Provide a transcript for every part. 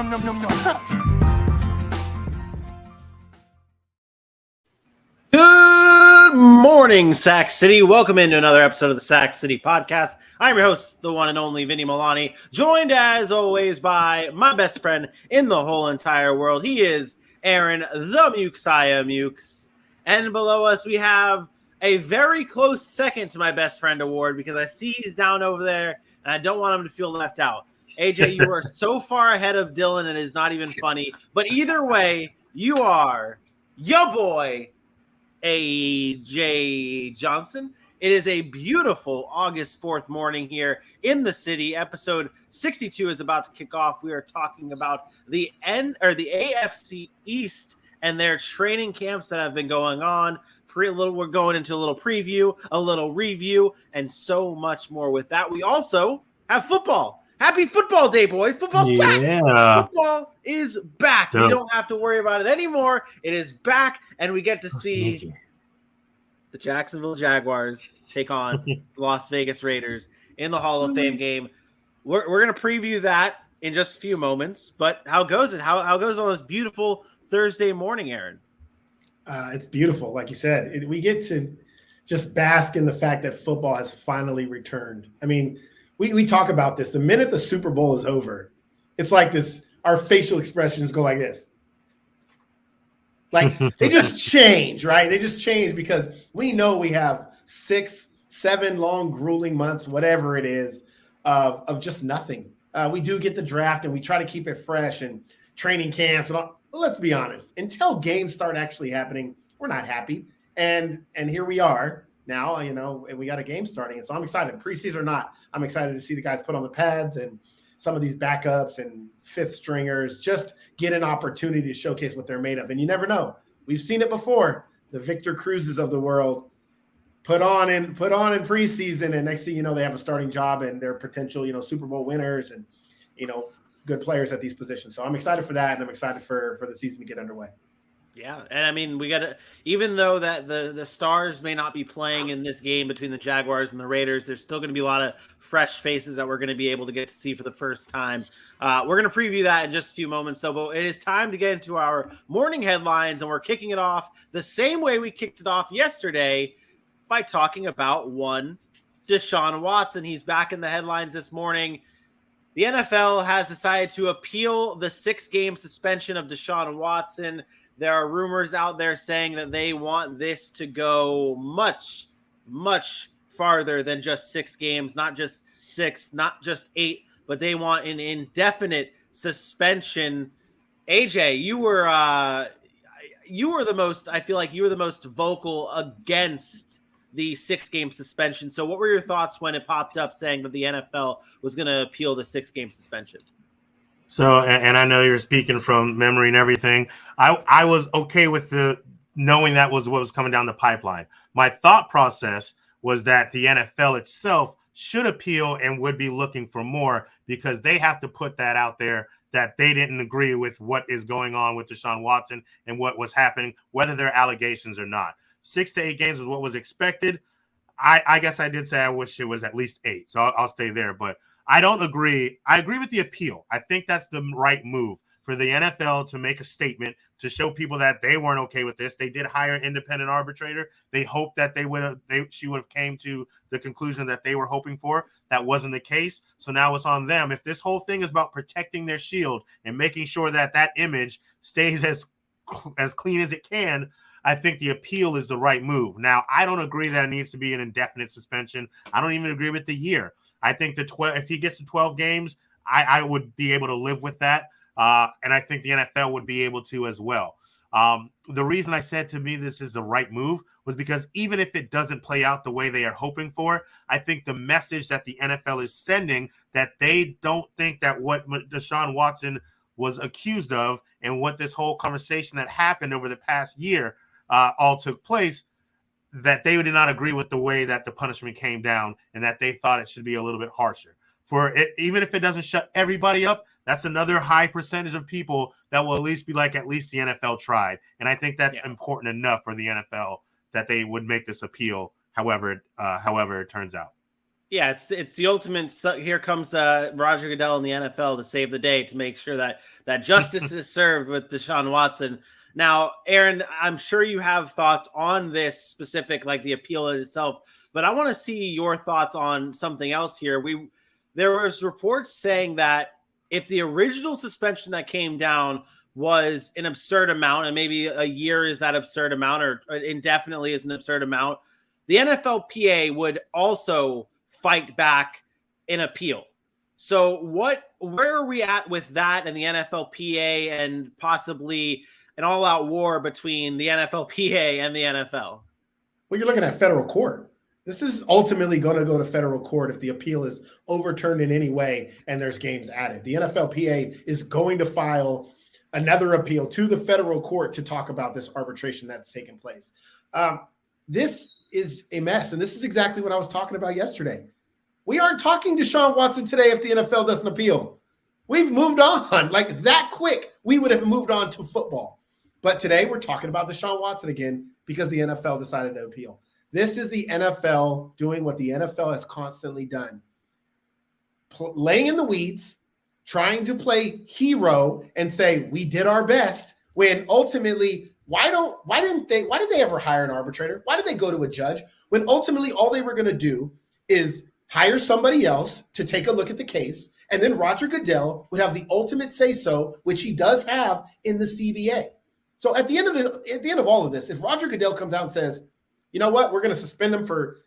nom, nom, nom, nom. Good morning, Sac City. Welcome into another episode of the Sac City Podcast. I'm your host, the one and only Vinny Milani, joined as always by my best friend in the whole entire world. He is Aaron, the Mukesiah Mukes. And below us, we have a very close second to my best friend award because I see he's down over there and I don't want him to feel left out. AJ, you are so far ahead of Dylan, it is not even funny. But either way, you are your boy, AJ Johnson. It is a beautiful August 4th morning here in the city. Episode 62 is about to kick off. We are talking about the AFC East and their training camps that have been going on. We're going into a little preview, a little review, and so much more with that. We also have football. Happy football day, boys. Football's back. Football is back. We don't have to worry about it anymore. It is back, and we get to see the Jacksonville Jaguars take on the Las Vegas Raiders in the Hall of Fame game. We're going to preview that in just a few moments, but how goes it? How goes it on this beautiful Thursday morning, Aaron? It's beautiful. Like you said, we get to just bask in the fact that football has finally returned. I mean, we talk about this. The minute the Super Bowl is over, it's like this, our facial expressions go like this. Like they just change, right? They just change because we know we have 6, 7 long, grueling months, whatever it is, of just nothing. We do get the draft and we try to keep it fresh and training camps and all. Let's be honest. Until games start actually happening, we're not happy. And here we are now, and we got a game starting. And so I'm excited. Preseason or not, I'm excited to see the guys put on the pads and some of these backups and fifth stringers just get an opportunity to showcase what they're made of. And you never know. We've seen it before. The Victor Cruzes of the world put on in preseason, and next thing you know, they have a starting job and they're potential, Super Bowl winners and, good players at these positions. So I'm excited for that, and I'm excited for the season to get underway. Yeah, and I mean, we got to, even though that the Stars may not be playing in this game between the Jaguars and the Raiders, there's still going to be a lot of fresh faces that we're going to be able to get to see for the first time. We're going to preview that in just a few moments, though, but it is time to get into our morning headlines, and we're kicking it off the same way we kicked it off yesterday by talking about one Deshaun Watson. He's back in the headlines this morning. The NFL has decided to appeal the 6-game suspension of Deshaun Watson. There are rumors out there saying that they want this to go much, much farther than just 6 games, not just 6, not just 8, but they want an indefinite suspension. AJ, you were the most, I feel like you were the most vocal against the 6-game suspension. So what were your thoughts when it popped up saying that the NFL was going to appeal the 6-game suspension? So, and I know you're speaking from memory and everything. I was okay with knowing that was what was coming down the pipeline. My thought process was that the NFL itself should appeal and would be looking for more because they have to put that out there that they didn't agree with what is going on with Deshaun Watson and what was happening, whether they're allegations or not. 6 to 8 games was what was expected. I guess I did say I wish it was at least 8, so I'll stay there. But I don't agree. I agree with the appeal. I think that's the right move for the NFL to make a statement to show people that they weren't okay with this. They did hire an independent arbitrator. They hoped that she would have came to the conclusion that they were hoping for. That wasn't the case. So now it's on them. If this whole thing is about protecting their shield and making sure that that image stays as clean as it can, I think the appeal is the right move. Now, I don't agree that it needs to be an indefinite suspension. I don't even agree with the year. I think if he gets to 12 games, I would be able to live with that. And I think the NFL would be able to as well. The reason I said to me this is the right move was because even if it doesn't play out the way they are hoping for, I think the message that the NFL is sending that they don't think that what Deshaun Watson was accused of and what this whole conversation that happened over the past year all took place, that they did not agree with the way that the punishment came down and that they thought it should be a little bit harsher. For it, even if it doesn't shut everybody up, that's another high percentage of people that will at least be like, at least the NFL tried. And I think that's important enough for the NFL that they would make this appeal, however it turns out. Yeah, it's the ultimate. Here comes Roger Goodell in the NFL to save the day, to make sure that justice is served with Deshaun Watson. Now, Aaron, I'm sure you have thoughts on this specific, like the appeal itself, but I want to see your thoughts on something else here. There was reports saying that if the original suspension that came down was an absurd amount, and maybe a year is that absurd amount, or indefinitely is an absurd amount, the NFLPA would also fight back an appeal. So where are we at with that and the NFLPA, and possibly an all-out war between the NFLPA and the NFL? Well, you're looking at federal court. This is ultimately going to go to federal court if the appeal is overturned in any way and there's games added. The NFLPA is going to file another appeal to the federal court to talk about this arbitration that's taken place. This is a mess, and this is exactly what I was talking about yesterday. We aren't talking to Deshaun Watson today if the NFL doesn't appeal. We've moved on. Like that quick, we would have moved on to football. But today we're talking about Deshaun Watson again because the NFL decided to appeal. This is the NFL doing what the NFL has constantly done. Laying in the weeds, trying to play hero and say, we did our best, when ultimately, why did they ever hire an arbitrator? Why did they go to a judge when ultimately all they were going to do is hire somebody else to take a look at the case, and then Roger Goodell would have the ultimate say-so, which he does have in the CBA. So at the end of all of this, if Roger Goodell comes out and says, you know what, we're going to suspend him for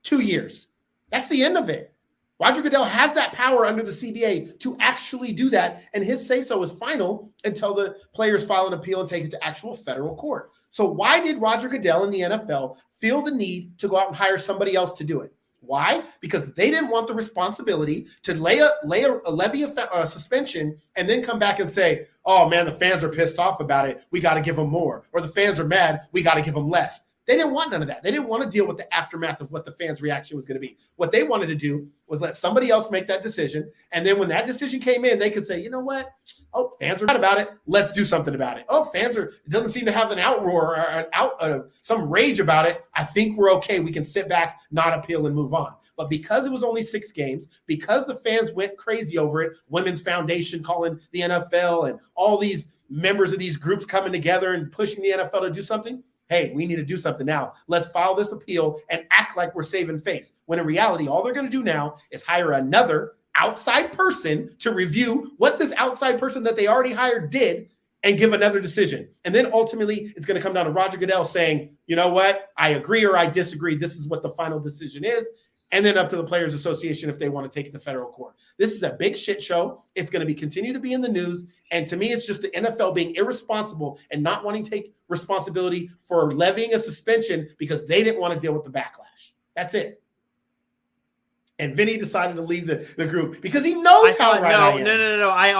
2 years, that's the end of it. Roger Goodell has that power under the CBA to actually do that, and his say-so is final until the players file an appeal and take it to actual federal court. So why did Roger Goodell and the NFL feel the need to go out and hire somebody else to do it? Why? Because they didn't want the responsibility to levy a suspension and then come back and say, oh, man, the fans are pissed off about it, we got to give them more. Or the fans are mad, we got to give them less. They didn't want none of that. They didn't want to deal with the aftermath of what the fans' reaction was going to be. What they wanted to do was let somebody else make that decision. And then when that decision came in, they could say, you know what? Oh, fans are mad about it. Let's do something about it. Oh, it doesn't seem to have an outroar or some rage about it. I think we're okay. We can sit back, not appeal, and move on. But because it was only 6 games, because the fans went crazy over it, Women's Foundation calling the NFL and all these members of these groups coming together and pushing the NFL to do something, hey, we need to do something now. Let's file this appeal and act like we're saving face. When in reality, all they're going to do now is hire another outside person to review what this outside person that they already hired did and give another decision. And then ultimately, it's going to come down to Roger Goodell saying, you know what, I agree or I disagree. This is what the final decision is. And then up to the Players Association if they want to take it to federal court. This is a big shit show. It's going to continue to be in the news. And to me, it's just the NFL being irresponsible and not wanting to take responsibility for levying a suspension because they didn't want to deal with the backlash. That's it. And Vinny decided to leave the group because he knows how right I am. No. I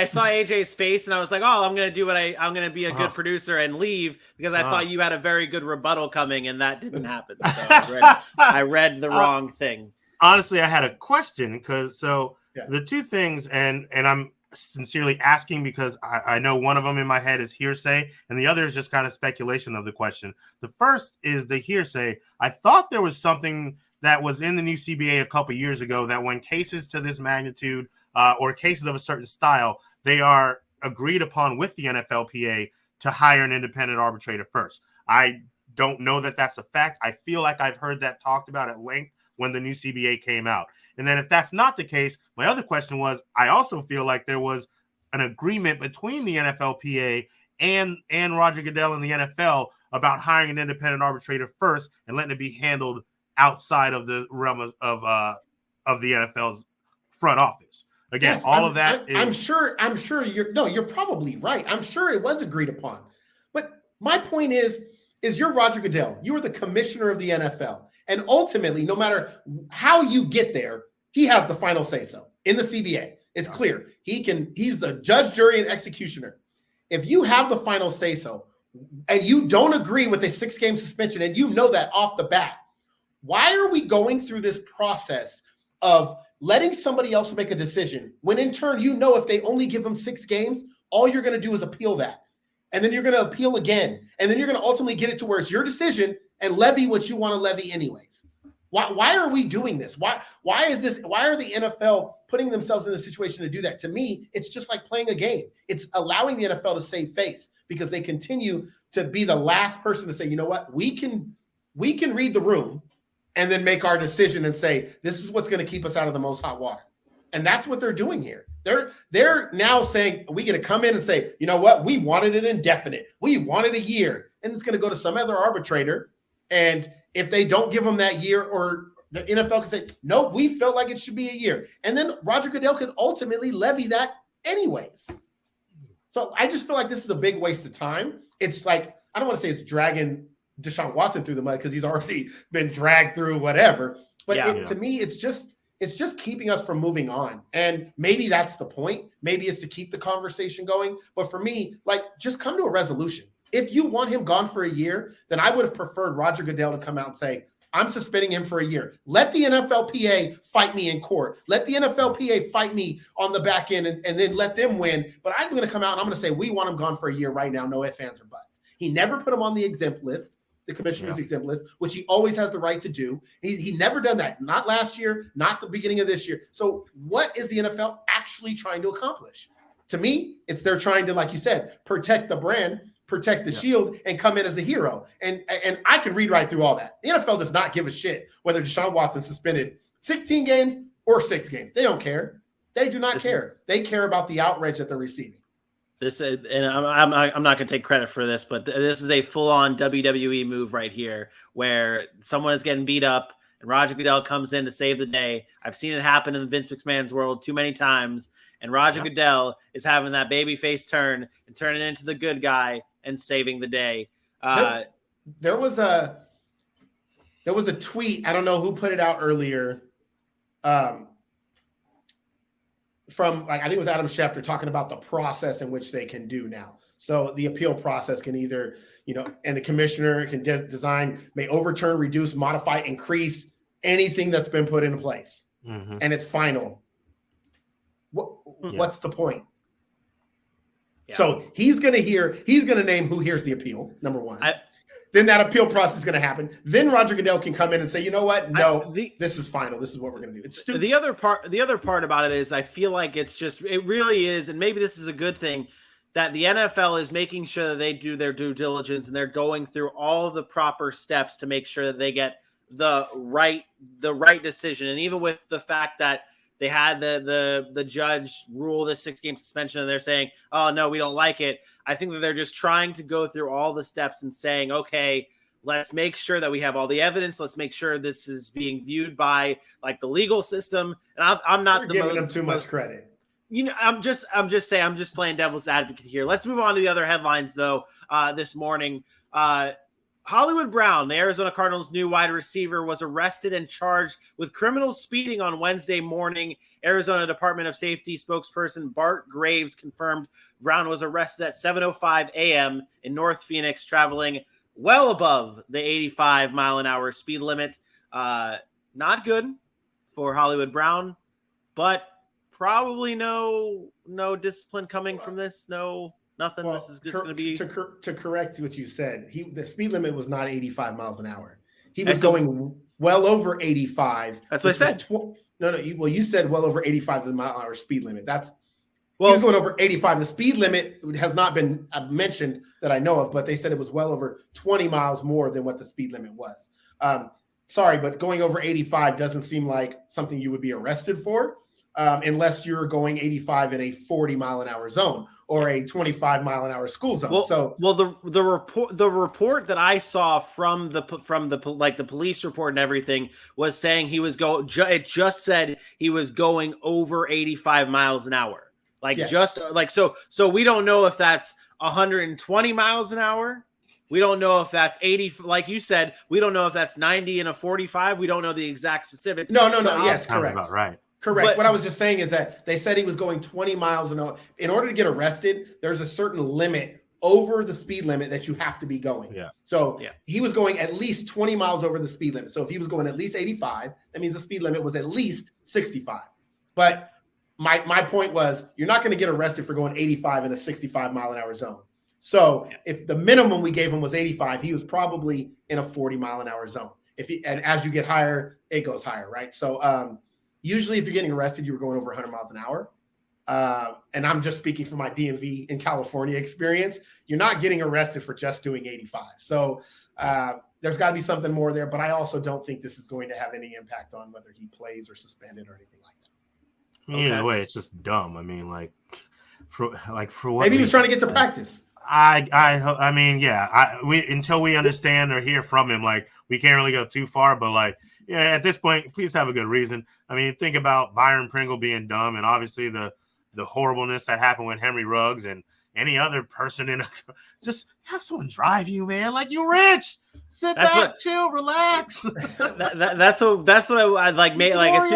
saw AJ's face and I was like, oh, I'm going to do I'm going to be a good producer and leave because I thought you had a very good rebuttal coming, and that didn't happen. So I read the wrong thing. Honestly, I had a question the two things, and I'm sincerely asking because I know one of them in my head is hearsay and the other is just kind of speculation of the question. The first is the hearsay. I thought there was something that was in the new CBA a couple years ago that when cases to this magnitude or cases of a certain style, they are agreed upon with the NFLPA to hire an independent arbitrator first. I don't know that that's a fact. I feel like I've heard that talked about at length when the new CBA came out. And then if that's not the case, my other question was, I also feel like there was an agreement between the NFLPA and Roger Goodell and the NFL about hiring an independent arbitrator first and letting it be handled outside of the realm of the NFL's front office. Again, yes, all of that is. I'm sure you're probably right. I'm sure it was agreed upon. But my point is you're Roger Goodell. You are the commissioner of the NFL. And ultimately, no matter how you get there, he has the final say-so in the CBA. It's clear. He's the judge, jury, and executioner. If you have the final say-so and you don't agree with a 6-game suspension, and you know that off the bat, why are we going through this process of letting somebody else make a decision when in turn, you know, if they only give them 6 games, all you're going to do is appeal that. And then you're going to appeal again. And then you're going to ultimately get it to where it's your decision and levy what you want to levy anyways. Why are we doing this? Why is this? Why are the NFL putting themselves in the situation to do that? To me, it's just like playing a game. It's allowing the NFL to save face because they continue to be the last person to say, you know what, we can read the room and then make our decision and say, this is what's going to keep us out of the most hot water. And that's what they're doing here. They're now saying, we get to come in and say, you know what, we wanted an indefinite. We wanted a year. And it's going to go to some other arbitrator. And if they don't give them that year, or the NFL can say, no, we felt like it should be a year. And then Roger Goodell could ultimately levy that anyways. So I just feel like this is a big waste of time. It's like, I don't want to say it's dragging Deshaun Watson through the mud because he's already been dragged through whatever. But to me, it's just keeping us from moving on. And maybe that's the point. Maybe it's to keep the conversation going. But for me, like, just come to a resolution. If you want him gone for a year, then I would have preferred Roger Goodell to come out and say, I'm suspending him for a year. Let the NFLPA fight me in court. Let the NFLPA fight me on the back end and then let them win. But I'm going to come out and I'm going to say, we want him gone for a year right now. No ifs, ands, or buts. He never put him on the exempt list, the commissioner's exempt list, which he always has the right to do. He never done that. Not last year, not the beginning of this year. So what is the NFL actually trying to accomplish? To me, it's they're trying to, like you said, protect the brand, protect the shield, and come in as a hero. And I can read right through all that. The NFL does not give a shit whether Deshaun Watson suspended 16 games or 6 games. They don't care. They do not care. They care about the outrage that they're receiving. This, and I'm not going to take credit for this, but this is a full-on WWE move right here, where someone is getting beat up and Roger Goodell comes in to save the day. I've seen it happen in Vince McMahon's world too many times, and Roger Goodell is having that babyface turn and turning into the good guy and saving the day. There was a tweet. I don't know who put it out earlier. From, like, I think it was Adam Schefter talking about the process in which they can do now. So the appeal process can either, and the commissioner can may overturn, reduce, modify, increase anything that's been put into place. Mm-hmm. And it's final. What's the point? Yeah. So he's going to name who hears the appeal, number one. Then that appeal process is going to happen. Then Roger Goodell can come in and say, you know what? No, this is final. This is what we're going to do. It's stupid. The other part about it is I feel like it really is, and maybe this is a good thing, that the NFL is making sure that they do their due diligence and they're going through all of the proper steps to make sure that they get the right decision. And even with the fact that they had the judge rule the 6-game suspension and they're saying, oh, no, we don't like it. I think that they're just trying to go through all the steps and saying, okay, let's make sure that we have all the evidence. Let's make sure this is being viewed by, like, the legal system. And I'm not giving them too much credit. I'm just saying, I'm just playing devil's advocate here. Let's move on to the other headlines, though. This morning, Hollywood Brown, the Arizona Cardinals' new wide receiver, was arrested and charged with criminal speeding on Wednesday morning. Arizona Department of Safety spokesperson Bart Graves confirmed Brown was arrested at 7:05 a.m. in North Phoenix, traveling well above the 85-mile-an-hour speed limit. Not good for Hollywood Brown, but probably no discipline coming from this. No. Nothing. This is just going to be to correct what you said. The speed limit was not 85 miles an hour. He was going well over 85. That's what I said. You said well over 85 mile an hour speed limit. He was going over 85. The speed limit has not been mentioned that I know of, but they said it was well over 20 miles more than what the speed limit was. Sorry, but going over 85 doesn't seem like something you would be arrested for. Unless you're going 85 in a 40-mile-an-hour zone or a 25-mile-an-hour school zone. The report that I saw from the police report and everything was saying he was it just said he was going over 85 miles an hour. So we don't know if that's 120 miles an hour. We don't know if that's 80, like you said. We don't know if that's 90 and a 45. We don't know the exact specifics. No. Yes, correct. About right. Correct. But what I was just saying is that they said he was going 20 miles an hour. In order to get arrested, there's a certain limit over the speed limit that you have to be going. Yeah. So he was going at least 20 miles over the speed limit. So if he was going at least 85, that means the speed limit was at least 65. But my point was, you're not going to get arrested for going 85 in a 65-mile-an-hour zone. So if the minimum we gave him was 85, he was probably in a 40-mile-an-hour zone. And as you get higher, it goes higher, right? So usually if you're getting arrested, you were going over 100 miles an hour. And I'm just speaking from my DMV in California experience. You're not getting arrested for just doing 85. So there's got to be something more there. But I also don't think this is going to have any impact on whether he plays or suspended or anything like that. Either way, it's just dumb. I mean, for what? Maybe he was trying to get to practice. I mean, yeah. Until we understand or hear from him, we can't really go too far. But yeah, at this point, please have a good reason. I mean, think about Byron Pringle being dumb, and obviously the horribleness that happened with Henry Ruggs and any other person just have someone drive you, man. You're rich. Sit back, chill, relax. That's what I like. Made as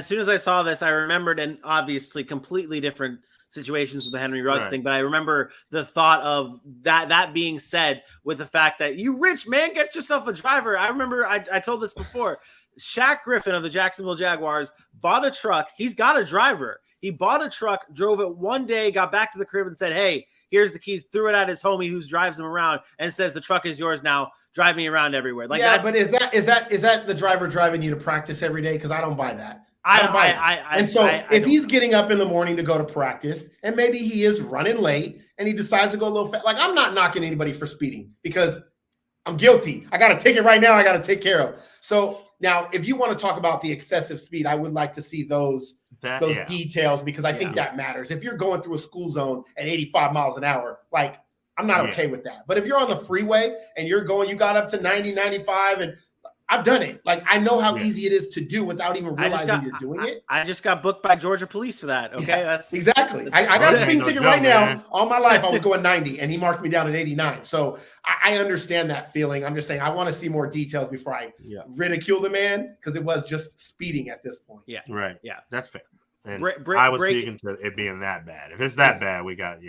soon as I saw this, I remembered, and obviously completely different situations with the Henry Ruggs thing, but I remember the thought of that being said with the fact that you rich man, get yourself a driver. I remember I told this before. Shaq Griffin of the Jacksonville Jaguars bought a truck. He's got a driver. He bought a truck, drove it one day, got back to the crib and said, "Hey, here's the keys," threw it at his homie who drives him around and says, "The truck is yours now. Drive me around everywhere." But is that the driver driving you to practice every day? Because I don't buy that. I don't buy it. If he's getting up in the morning to go to practice and maybe he is running late and he decides to go a little fast, I'm not knocking anybody for speeding because I'm guilty. I got a ticket right now I got to take care of. So now if you want to talk about the excessive speed, I would like to see those details because I think that matters. If you're going through a school zone at 85 miles an hour, I'm not okay with that. But if you're on the freeway and you got up to 90, 95 and I've done it. I know how easy it is to do without even realizing you're doing it. I just got booked by Georgia police for that. Okay, that's exactly. I got a speeding ticket right now. All my life, I was going 90, and he marked me down at 89. So I understand that feeling. I'm just saying I want to see more details before I ridicule the man because it was just speeding at this point. Yeah, right. Yeah, that's fair. And I was speaking to it being that bad. If it's that bad, we got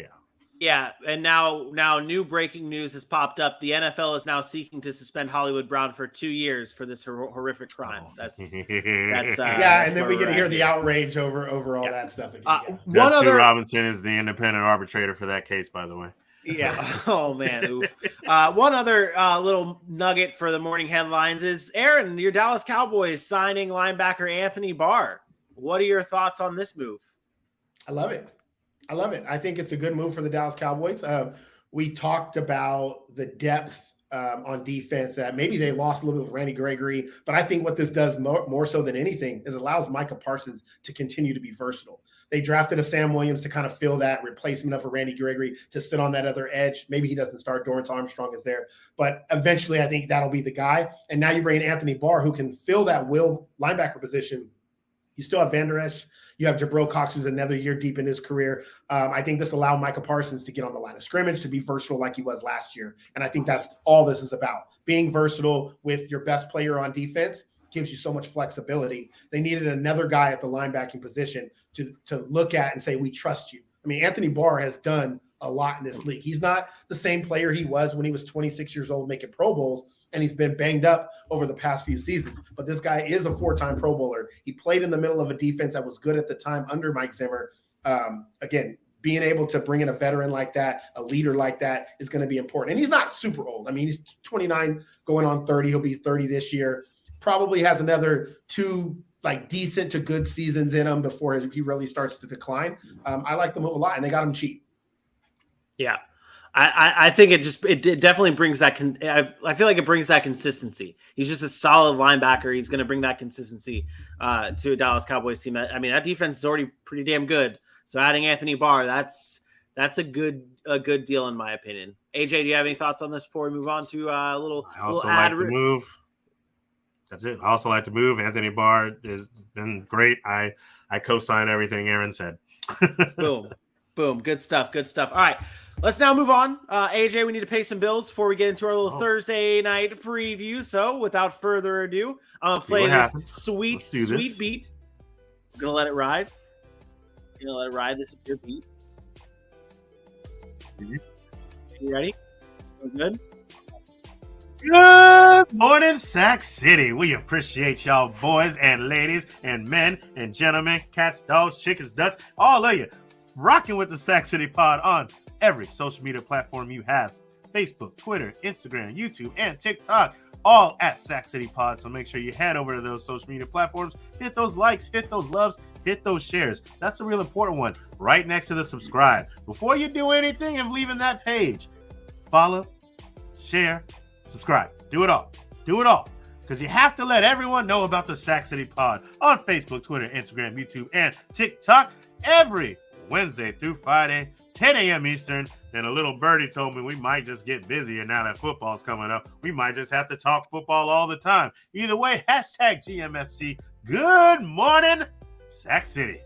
Yeah, and now new breaking news has popped up. The NFL is now seeking to suspend Hollywood Brown for 2 years for this horrific crime. That's and then we get to hear the outrage over all that stuff again. Judge Sue Robinson is the independent arbitrator for that case, by the way. Yeah. Oh man. Oof. One other little nugget for the morning headlines is Aaron, your Dallas Cowboys signing linebacker Anthony Barr. What are your thoughts on this move? I love it. I think it's a good move for the Dallas Cowboys. We talked about the depth on defense that maybe they lost a little bit with Randy Gregory, but I think what this does more so than anything is allows Micah Parsons to continue to be versatile. They drafted a Sam Williams to kind of fill that replacement of a Randy Gregory to sit on that other edge. Maybe he doesn't start. Dorrance Armstrong is there, but eventually I think that'll be the guy. And now you bring in Anthony Barr who can fill that will linebacker position. You still have Van Der Esch. You have Jabril Cox, who's another year deep in his career. I think this allowed Micah Parsons to get on the line of scrimmage, to be versatile like he was last year. And I think that's all this is about. Being versatile with your best player on defense gives you so much flexibility. They needed another guy at the linebacking position to look at and say, we trust you. I mean, Anthony Barr has done a lot in this league. He's not the same player he was when he was 26 years old making Pro Bowls, and he's been banged up over the past few seasons. But this guy is a 4-time Pro Bowler. He played in the middle of a defense that was good at the time under Mike Zimmer. Again, being able to bring in a veteran like that, a leader like that is going to be important. And he's not super old. I mean, he's 29 going on 30. He'll be 30 this year. Probably has another 2 decent to good seasons in him before he really starts to decline. I like the move a lot, and they got him cheap. Yeah. I think it definitely brings that. I feel like it brings that consistency. He's just a solid linebacker. He's going to bring that consistency to a Dallas Cowboys team. I mean, that defense is already pretty damn good. So adding Anthony Barr, that's a good deal in my opinion. AJ, do you have any thoughts on this before we move on to a little? I also like the move. That's it. I also like the move. Anthony Barr has been great. I co-sign everything Aaron said. Boom. Good stuff. All right. Let's now move on. AJ, we need to pay some bills before we get into our little Thursday night preview. So without further ado, I'm going to play this sweet beat. I'm going to let it ride. This is your beat. You ready? Good? Good morning, Sac City. We appreciate y'all boys and ladies and men and gentlemen, cats, dogs, chickens, ducks, all of you rocking with the Sac City Pod on every social media platform you have. Facebook, Twitter, Instagram, YouTube, and TikTok. all at Sac City Pod. So make sure you head over to those social media platforms, hit those likes, hit those loves, hit those shares. That's the real important one. Right next to the subscribe. Before you do anything of leaving that page, follow, share, subscribe. Do it all. Do it all. Because you have to let everyone know about the Sac City Pod on Facebook, Twitter, Instagram, YouTube, and TikTok every Wednesday through Friday, 10 a.m. Eastern. And a little birdie told me we might just get busier now that football's coming up. We might just have to talk football all the time. Either way, hashtag GMSC. Good morning, Sac City.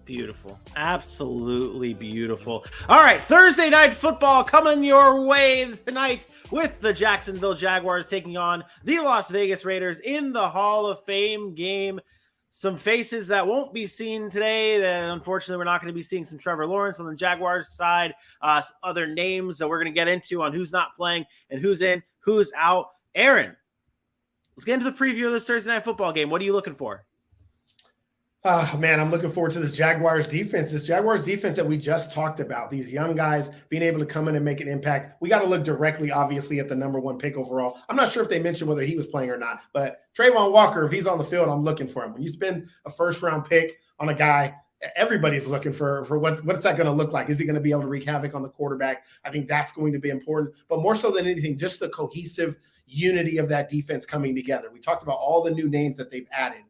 Beautiful. Absolutely beautiful. All right, Thursday night football coming your way tonight with the Jacksonville Jaguars taking on the Las Vegas Raiders in the Hall of Fame game. Some faces that won't be seen today. That unfortunately, we're not going to be seeing some Trevor Lawrence on the Jaguars side. Other names that we're going to get into on who's not playing and who's in, who's out. Aaron, let's get into the preview of this Thursday night football game. What are you looking for? Man, I'm looking forward to this Jaguars defense. This Jaguars defense that we just talked about, these young guys being able to come in and make an impact. We got to look directly, obviously, at the number 1 pick overall. I'm not sure if they mentioned whether he was playing or not, but Trayvon Walker, if he's on the field, I'm looking for him. When you spend a first-round pick on a guy, everybody's looking for what's that going to look like? Is he going to be able to wreak havoc on the quarterback? I think that's going to be important. But more so than anything, just the cohesive unity of that defense coming together. We talked about all the new names that they've added.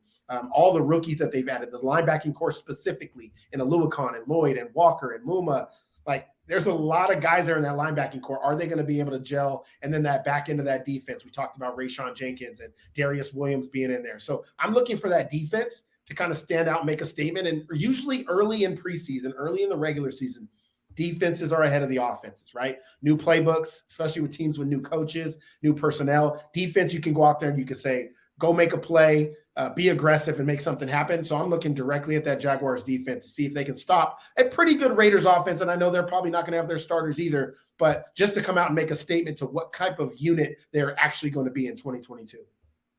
All the rookies that they've added, the linebacking core specifically, in Aluakon and Lloyd and Walker and Muma. Like, there's a lot of guys there in that linebacking core. Are they going to be able to gel? And then that back end of that defense, we talked about Rayshawn Jenkins and Darius Williams being in there. So I'm looking for that defense to kind of stand out and make a statement. And usually early in preseason, early in the regular season, defenses are ahead of the offenses, right? New playbooks, especially with teams with new coaches, new personnel. Defense, you can go out there and you can say, go make a play, be aggressive and make something happen. So I'm looking directly at that Jaguars defense to see if they can stop a pretty good Raiders offense. And I know they're probably not going to have their starters either, but just to come out and make a statement to what type of unit they're actually going to be in 2022.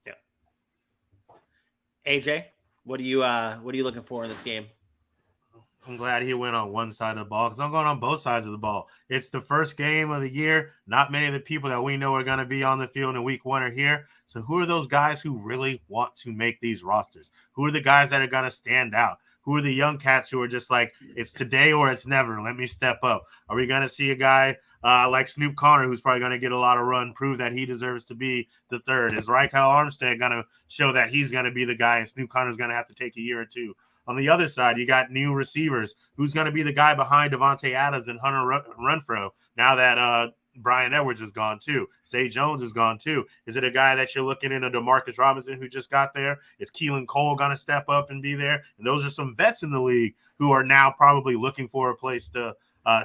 Yeah. AJ, what are you looking for in this game? I'm glad he went on one side of the ball because I'm going on both sides of the ball. It's the first game of the year. Not many of the people that we know are going to be on the field in week 1 are here. So who are those guys who really want to make these rosters? Who are the guys that are going to stand out? Who are the young cats who are just like, it's today or it's never. Let me step up. Are we going to see a guy like Snoop Connor, who's probably going to get a lot of run, prove that he deserves to be the third? Is Raquel Armstead going to show that he's going to be the guy and Snoop Connor's going to have to take a year or two? On the other side, you got new receivers. Who's going to be the guy behind Devontae Adams and Hunter Renfrow now that Brian Edwards is gone too? Zay Jones is gone too. Is it a guy that you're looking into DeMarcus Robinson who just got there? Is Keelan Cole going to step up and be there? And those are some vets in the league who are now probably looking for a place to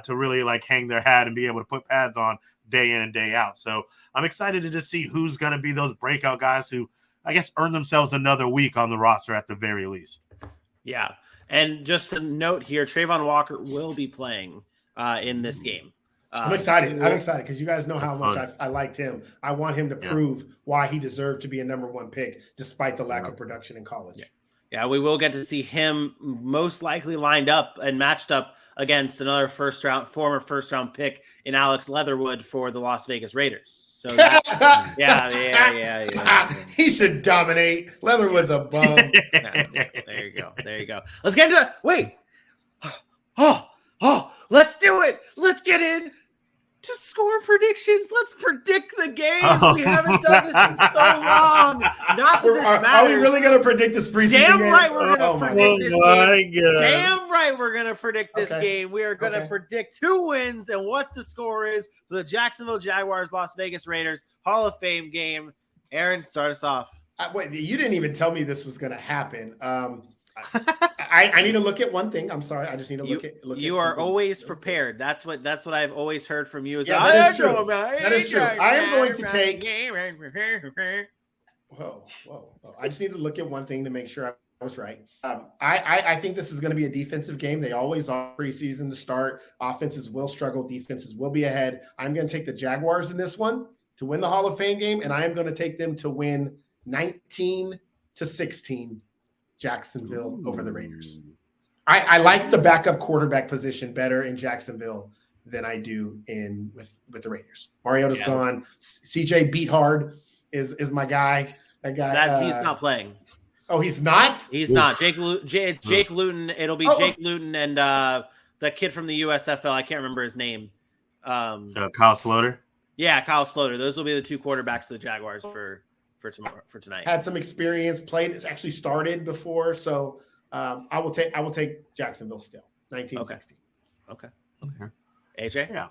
really like hang their hat and be able to put pads on day in and day out. So I'm excited to just see who's going to be those breakout guys who, I guess, earn themselves another week on the roster at the very least. Yeah. And just a note here, Trayvon Walker will be playing in this game. I'm excited. I'm excited because you guys know how much I liked him. I want him to prove why he deserved to be a number 1 pick despite the lack of production in college. Yeah, we will get to see him most likely lined up and matched up against another former first round pick in Alex Leatherwood for the Las Vegas Raiders. So that, yeah. He should dominate. Leatherwood's a bum. There you go. Let's get into let's do it. Let's get in to score predictions. Let's predict the game. We haven't done this in so long. Not that this matters. Are we really going to predict this preseason Damn game? right we're going to predict this game. God. Damn right we're going to predict this game. We are going to predict who wins and what the score is for the Jacksonville Jaguars, Las Vegas Raiders Hall of Fame game. Aaron, start us off. Wait, you didn't even tell me this was going to happen. I need to look at one thing. I'm sorry. I just need to look at. You are always prepared. That's what I've always heard from you. That is true. That is true. I am going to take. Whoa. I just need to look at one thing to make sure I was right. I think this is going to be a defensive game. They always are preseason to start. Offenses will struggle. Defenses will be ahead. I'm going to take the Jaguars in this one to win the Hall of Fame game, and I am going to take them to win 19-16. Jacksonville over the Raiders. I like the backup quarterback position better in Jacksonville than I do with the Raiders. Mariota's gone. CJ Beathard is my guy. That guy. He's not playing. Oh, he's not? He's not. It's Jake Luton. It'll be Jake Luton and the kid from the USFL. I can't remember his name. Kyle Sloter. Yeah, Kyle Sloter. Those will be the two quarterbacks of the Jaguars for tonight. Had some experience, played. It's actually started before, so I will take Jacksonville still. 1960. Okay. AJ? Yeah.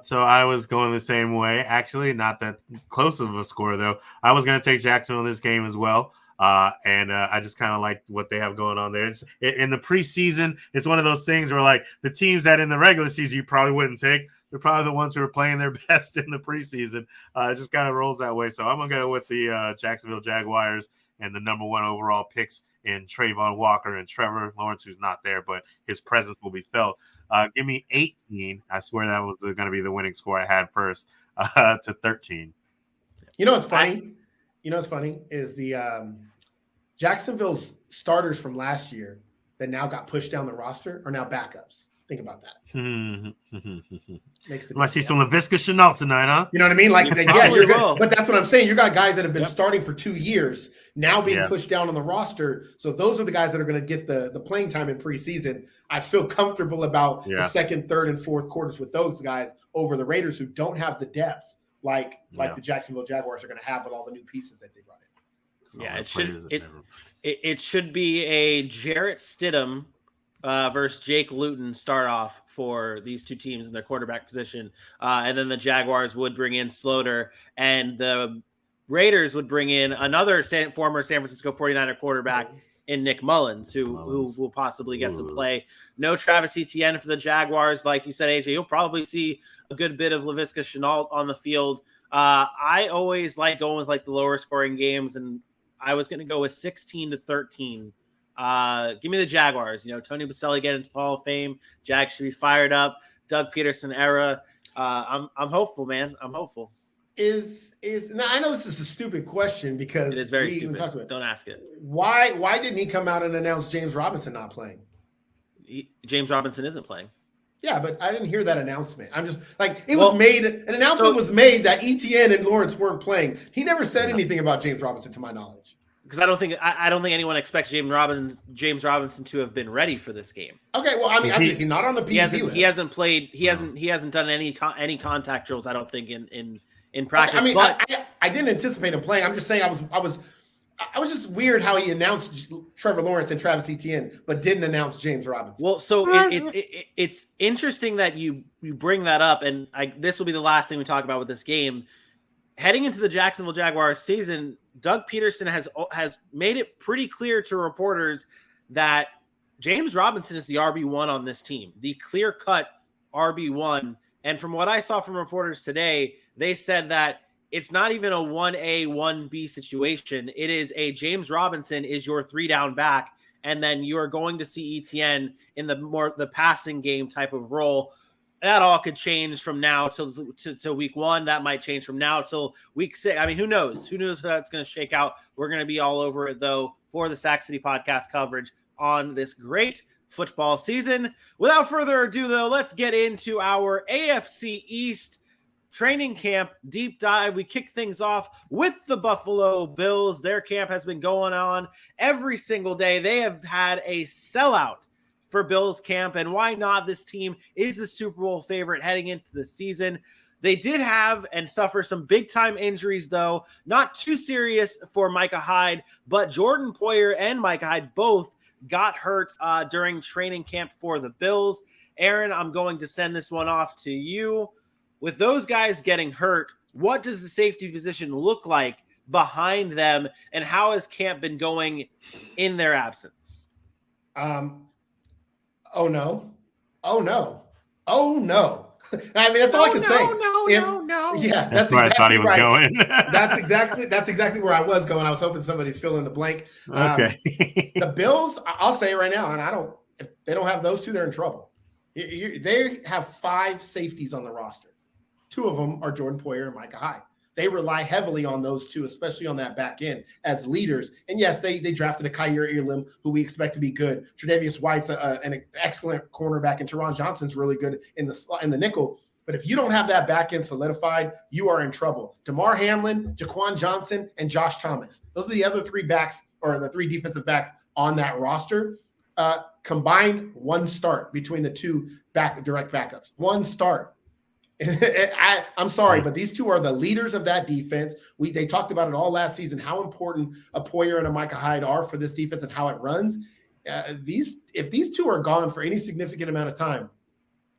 So I was going the same way. Actually, not that close of a score though. I was going to take Jacksonville in this game as well. And I just kind of like what they have going on there. In the preseason, it's one of those things where like the teams that in the regular season you probably wouldn't take, they're probably the ones who are playing their best in the preseason. It just kind of rolls that way. So I'm going to go with the Jacksonville Jaguars and the number 1 overall picks in Trayvon Walker and Trevor Lawrence, who's not there, but his presence will be felt. Give me 18. I swear that was going to be the winning score I had first, to 13. You know what's funny? Is the Jacksonville's starters from last year that now got pushed down the roster are now backups. Think about that. Might see some LaVisca Chenault tonight, huh? You know what I mean? Like, you're good. But that's what I'm saying. You got guys that have been starting for 2 years now being pushed down on the roster. So those are the guys that are going to get the playing time in preseason. I feel comfortable about the second, third, and fourth quarters with those guys over the Raiders who don't have the depth like the Jacksonville Jaguars are going to have with all the new pieces that they brought in. It should be a Jarrett Stidham versus Jake Luton start off for these two teams in their quarterback position. And then the Jaguars would bring in Sloter, and the Raiders would bring in another former San Francisco 49er quarterback in Nick Mullins, who will possibly get some play. No Travis Etienne for the Jaguars. Like you said, AJ, you'll probably see a good bit of LaVisca Chenault on the field. I always like going with like the lower scoring games, and I was going to go with 16-13. Give me the Jaguars. You know, Tony Boselli getting into the Hall of Fame. Jags should be fired up. Doug Peterson era. I'm hopeful, man. I'm hopeful. Now I know this is a stupid question because it is very stupid. Don't ask it. Why didn't he come out and announce James Robinson not playing? James Robinson isn't playing. Yeah, but I didn't hear that announcement. I'm just like was made. An announcement was made that Etienne and Lawrence weren't playing. He never said anything about James Robinson, to my knowledge. Because I don't think anyone expects James Robinson to have been ready for this game. Okay, well, I mean, he's not on the PED list. He hasn't played. He hasn't done any contact drills. I don't think in practice. I mean, I didn't anticipate him playing. I'm just saying I was just weird how he announced Trevor Lawrence and Travis Etienne, but didn't announce James Robinson. Well, so it's interesting that you bring that up, and this will be the last thing we talk about with this game. Heading into the Jacksonville Jaguars season, Doug Peterson has made it pretty clear to reporters that James Robinson is the RB1 on this team, the clear-cut RB1. And from what I saw from reporters today, they said that it's not even a 1A, 1B situation. It is a James Robinson is your 3-down back, and then you are going to see Etienne in the passing game type of role. That all could change from now till week 1. That might change from now till week 6. I mean, who knows? Who knows how that's going to shake out? We're going to be all over it, though, for the Sac City podcast coverage on this great football season. Without further ado, though, let's get into our AFC East training camp deep dive. We kick things off with the Buffalo Bills. Their camp has been going on every single day. They have had a sellout for Bills camp, and why not? This team is the Super Bowl favorite heading into the season. They did have and suffer some big-time injuries, though. Not too serious for Micah Hyde, but Jordan Poyer and Micah Hyde both got hurt during training camp for the Bills. Aaron, I'm going to send this one off to you. With those guys getting hurt, what does the safety position look like behind them, and how has camp been going in their absence? Oh no. I mean, that's all I can say. No. Yeah, that's where I thought he was going. That's exactly where I was going. I was hoping somebody'd fill in the blank. Okay. The Bills, I'll say it right now, and if they don't have those two, they're in trouble. They have 5 safeties on the roster. 2 of them are Jordan Poyer and Micah Hyde. They rely heavily on those two, especially on that back end as leaders. And yes, they drafted a Kyer Elam, who we expect to be good. Tre'Davious White's an excellent cornerback, and Teron Johnson's really good in the nickel. But if you don't have that back end solidified, you are in trouble. Damar Hamlin, Jaquan Johnson, and Josh Thomas. Those are the other three backs, or the three defensive backs on that roster. Combined one start between the two direct backups. One start. I'm sorry, but these two are the leaders of that defense. They talked about it all last season, how important a Poyer and a Micah Hyde are for this defense and how it runs. If these two are gone for any significant amount of time,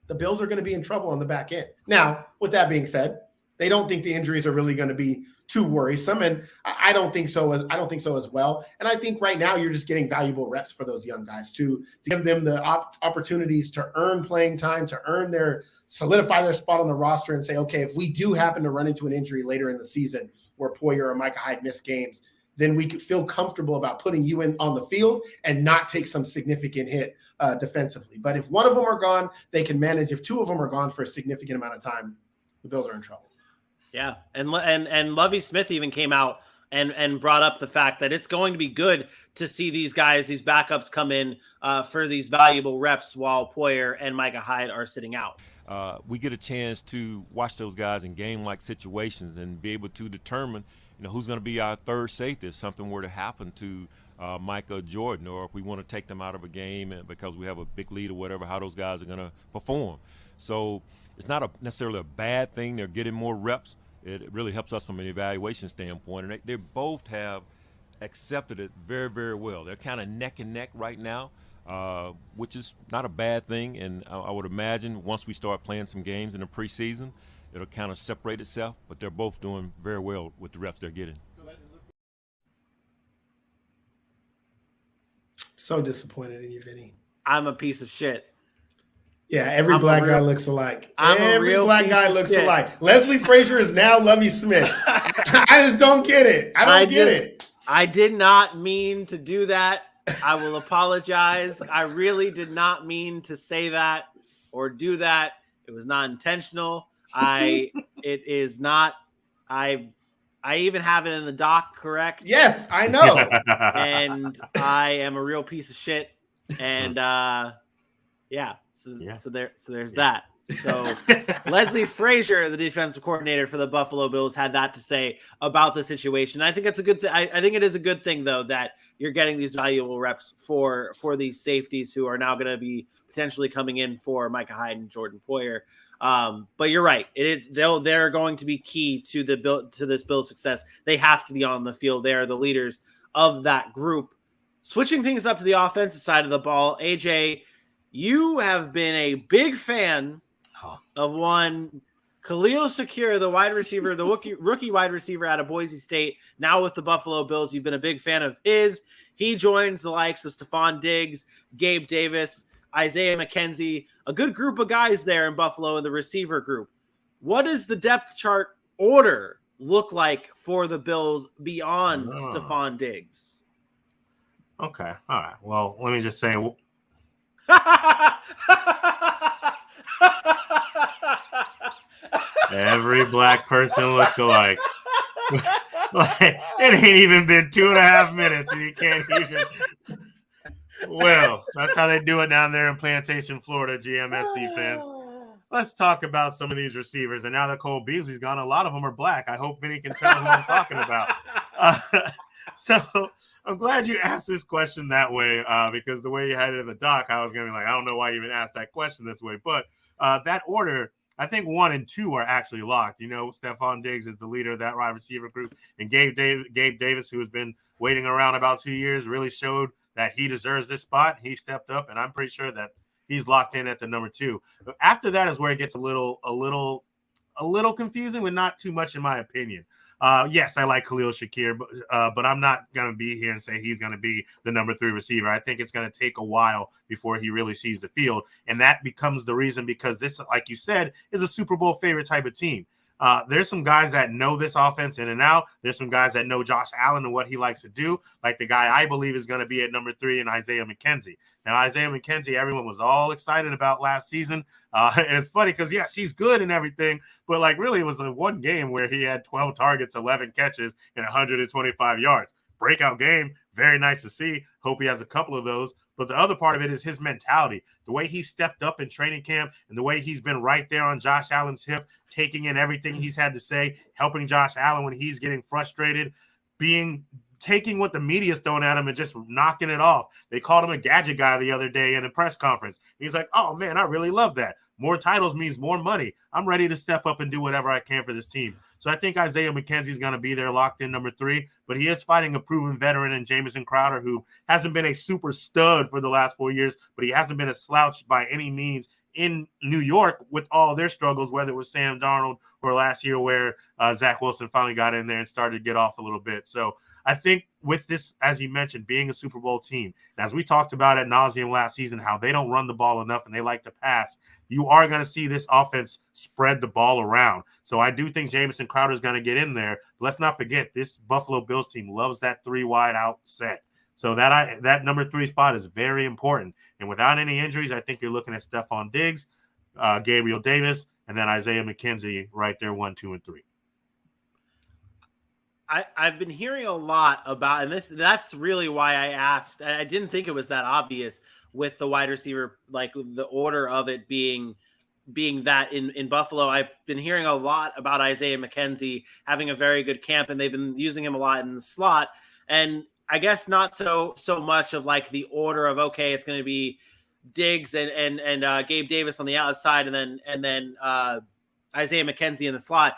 the Bills are going to be in trouble on the back end. Now, with that being said, they don't think the injuries are really going to be too worrisome, and I don't think so as well. And I think right now you're just getting valuable reps for those young guys to give them the opportunities to earn playing time, to solidify their spot on the roster, and say, okay, if we do happen to run into an injury later in the season where Poyer or Micah Hyde miss games, then we could feel comfortable about putting you in on the field and not take some significant hit defensively. But if one of them are gone, they can manage. If two of them are gone for a significant amount of time, the Bills are in trouble. Yeah, and Lovie Smith even came out and brought up the fact that it's going to be good to see these guys, these backups come in for these valuable reps while Poyer and Micah Hyde are sitting out. We get a chance to watch those guys in game-like situations and be able to determine, who's going to be our third safety if something were to happen to Micah or Jordan, or if we want to take them out of a game because we have a big lead or whatever, how those guys are going to perform. So it's not necessarily a bad thing. They're getting more reps. It really helps us from an evaluation standpoint. And they both have accepted it very, very well. They're kind of neck and neck right now, which is not a bad thing. And I would imagine once we start playing some games in the preseason, it'll kind of separate itself. But they're both doing very well with the reps they're getting. So disappointed in you, Vinny. I'm a pice of shit. Yeah, every black guy looks alike. Every black guy looks alike. Leslie Frazier is now Lovie Smith. I just don't get it. I don't get it. I did not mean to do that. I will apologize. I really did not mean to say that or do that. It was not intentional. It is not. I even have it in the doc, correct? Yes, I know. And I am a real piece of shit. And yeah. So there's that. So Leslie Frazier, the defensive coordinator for the Buffalo Bills, had that to say about the situation. I think it's a good thing. I think it is a good thing, though, that you're getting these valuable reps for these safeties who are now going to be potentially coming in for Micah Hyde and Jordan Poyer. But you're right. They're going to be key to this Bills' success. They have to be on the field. They are the leaders of that group. Switching things up to the offensive side of the ball, AJ, you have been a big fan of one Khalil Shakir, the wide receiver, the rookie wide receiver out of Boise State, now with the Buffalo Bills. You've been a big fan of his. He joins the likes of Stephon Diggs, Gabe Davis, Isaiah McKenzie, a good group of guys there in Buffalo in the receiver group. What does the depth chart order look like for the Bills beyond Stephon Diggs? Okay. All right. Well, let me just say. Every black person looks alike. It ain't even been 2.5 minutes and you can't even. Well, that's how they do it down there in Plantation, Florida, GMSC fans. Let's talk about some of these receivers. And now that Cole Beasley's gone, a lot of them are black. I hope Vinny can tell who I'm talking about. So I'm glad you asked this question that way because the way you had it in the doc, I was going to be like, I don't know why you even asked that question this way. But that order, I think 1 and 2 are actually locked. Stephon Diggs is the leader of that wide receiver group. And Gabe Davis, who has been waiting around about 2 years, really showed that he deserves this spot. He stepped up, and I'm pretty sure that he's locked in at the number 2. After that is where it gets a little confusing, but not too much in my opinion. Yes, I like Khalil Shakir, but I'm not going to be here and say he's going to be the number 3 receiver. I think it's going to take a while before he really sees the field. And that becomes the reason because this, like you said, is a Super Bowl favorite type of team. There's some guys that know this offense in and out. There's some guys that know Josh Allen and what he likes to do, like the guy I believe is going to be at number 3 in Isaiah McKenzie. Now, Isaiah McKenzie, everyone was all excited about last season. And it's funny because, yes, he's good and everything, but like really it was one game where he had 12 targets, 11 catches, and 125 yards. Breakout game. Very nice to see. Hope he has a couple of those. But the other part of it is his mentality, the way he stepped up in training camp and the way he's been right there on Josh Allen's hip, taking in everything he's had to say, helping Josh Allen when he's getting frustrated, taking what the media's throwing at him and just knocking it off. They called him a gadget guy the other day in a press conference. He's like, oh, man, I really love that. More titles means more money. I'm ready to step up and do whatever I can for this team. So I think Isaiah McKenzie is going to be there locked in number 3, but he is fighting a proven veteran in Jamison Crowder, who hasn't been a super stud for the last 4 years, but he hasn't been a slouch by any means in New York with all their struggles, whether it was Sam Darnold or last year where Zach Wilson finally got in there and started to get off a little bit. So I think with this, as you mentioned, being a Super Bowl team, and as we talked about ad nauseum last season, how they don't run the ball enough and they like to pass, you are going to see this offense spread the ball around. So I do think Jamison Crowder is going to get in there. But let's not forget, this Buffalo Bills team loves that 3 wide out set. So that number 3 spot is very important. And without any injuries, I think you're looking at Stephon Diggs, Gabriel Davis, and then Isaiah McKenzie right there, 1, 2, and 3. I've been hearing a lot about, and that's really why I asked. I didn't think it was that obvious with the wide receiver, like the order of it being that in Buffalo. I've been hearing a lot about Isaiah McKenzie having a very good camp, and they've been using him a lot in the slot. And I guess not so much of like the order of, okay, it's going to be Diggs and Gabe Davis on the outside, and then Isaiah McKenzie in the slot.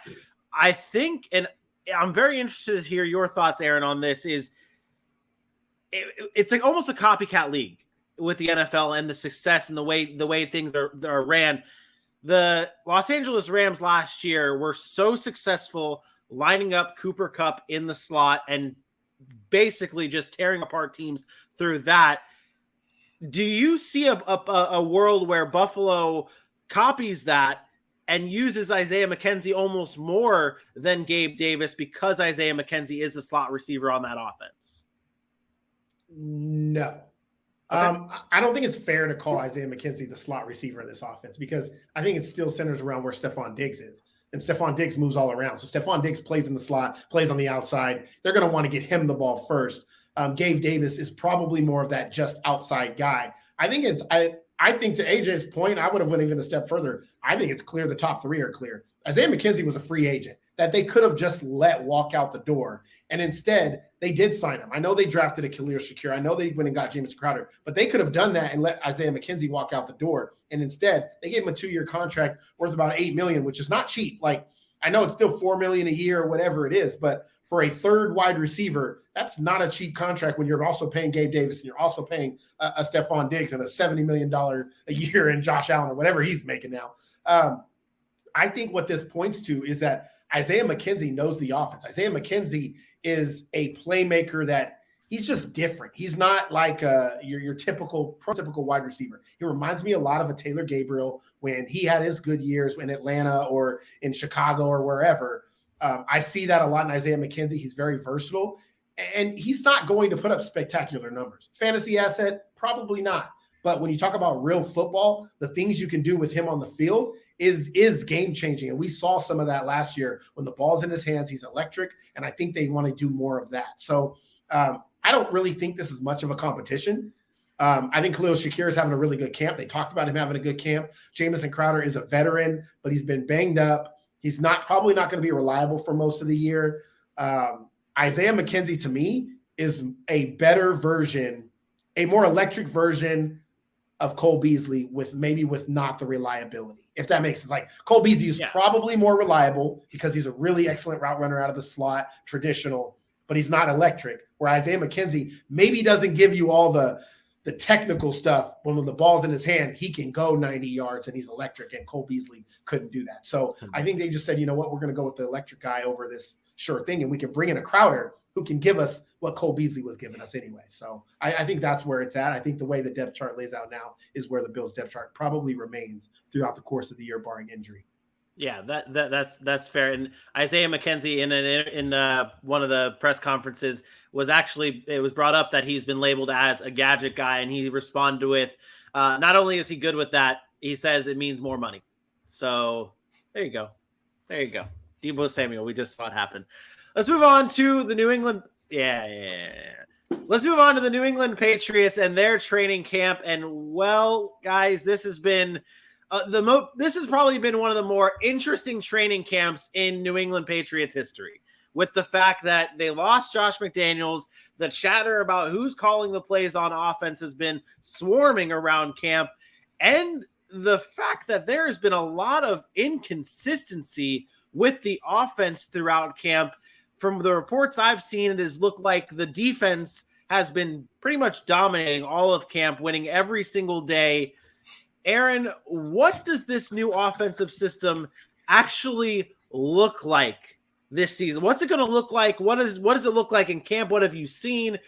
I think, and I'm very interested to hear your thoughts, Aaron, on this. It's like almost a copycat league with the NFL and the success and the way things are ran. The Los Angeles Rams last year were so successful lining up Cooper Kupp in the slot and basically just tearing apart teams through that. Do you see a world where Buffalo copies that and uses Isaiah McKenzie almost more than Gabe Davis because Isaiah McKenzie is the slot receiver on that offense? No. Okay. I don't think it's fair to call Isaiah McKenzie the slot receiver in this offense because I think it still centers around where Stephon Diggs is. And Stephon Diggs moves all around. So Stephon Diggs plays in the slot, plays on the outside. They're going to want to get him the ball first. Gabe Davis is probably more of that just outside guy. I think to AJ's point, I would have went even a step further. I think it's clear the top 3 are clear. Isaiah McKenzie was a free agent that they could have just let walk out the door. And instead, they did sign him. I know they drafted a Khalil Shakir. I know they went and got Jamison Crowder. But they could have done that and let Isaiah McKenzie walk out the door. And instead, they gave him a 2-year contract worth about $8 million, which is not cheap. Like, I know it's still $4 million a year or whatever it is, but for a third wide receiver, that's not a cheap contract when you're also paying Gabe Davis and you're also paying a Stephon Diggs and a $70 million a year in Josh Allen or whatever he's making now. I think what this points to is that Isaiah McKenzie knows the offense. Isaiah McKenzie is a playmaker that he's just different. He's not like your typical, prototypical wide receiver. He reminds me a lot of a Taylor Gabriel when he had his good years in Atlanta or in Chicago or wherever. I see that a lot in Isaiah McKenzie. He's very versatile, and he's not going to put up spectacular numbers. Fantasy asset, probably not. But when you talk about real football, the things you can do with him on the field is game-changing. And we saw some of that last year. When the ball's in his hands, he's electric, and I think they want to do more of that. So I don't really think this is much of a competition. I think Khalil Shakir is having a really good camp. They talked about him having a good camp. Jamison Crowder is a veteran, but he's been banged up. He's probably not going to be reliable for most of the year. Isaiah McKenzie, to me, is a better version, a more electric version of Cole Beasley with not the reliability, if that makes sense. Like Cole Beasley is probably more reliable because he's a really excellent route runner out of the slot, traditional, but he's not electric. Where Isaiah McKenzie maybe doesn't give you all the technical stuff. When the ball's in his hand, he can go 90 yards and he's electric, and Cole Beasley couldn't do that. So I think they just said, you know what, we're going to go with the electric guy over this sure thing, and we can bring in a Crowder who can give us what Cole Beasley was giving us anyway. So I think that's where it's at. I think the way the depth chart lays out now is where the Bills' depth chart probably remains throughout the course of the year, barring injury. Yeah, that's fair. And Isaiah Mckenzie in one of the press conferences it was brought up that he's been labeled as a gadget guy, and he responded with, not only is he good with that, he says it means more money. So there you go. Deebo Samuel, we just saw it happen. Let's move on to the New England. Let's move on to the New England Patriots and their training camp. And well, guys, this has been this has probably been one of the more interesting training camps in New England Patriots history, with the fact that they lost Josh McDaniels. The chatter about who's calling the plays on offense has been swarming around camp, and the fact that there has been a lot of inconsistency with the offense throughout camp. From the reports I've seen, it has looked like the defense has been pretty much dominating all of camp, winning every single day. Aaron, what does this new offensive system actually look like this season? What's it going to look like? What does it look like in camp? What have you seen?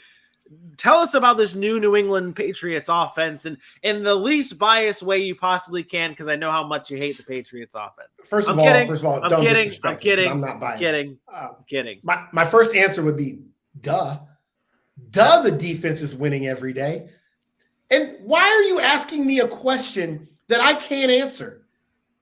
Tell us about this new England Patriots offense, and in the least biased way you possibly can, because I know how much you hate the Patriots offense. First of all, don't disrespect me. I'm not biased. I'm kidding. My first answer would be, duh. The defense is winning every day. And why are you asking me a question that I can't answer?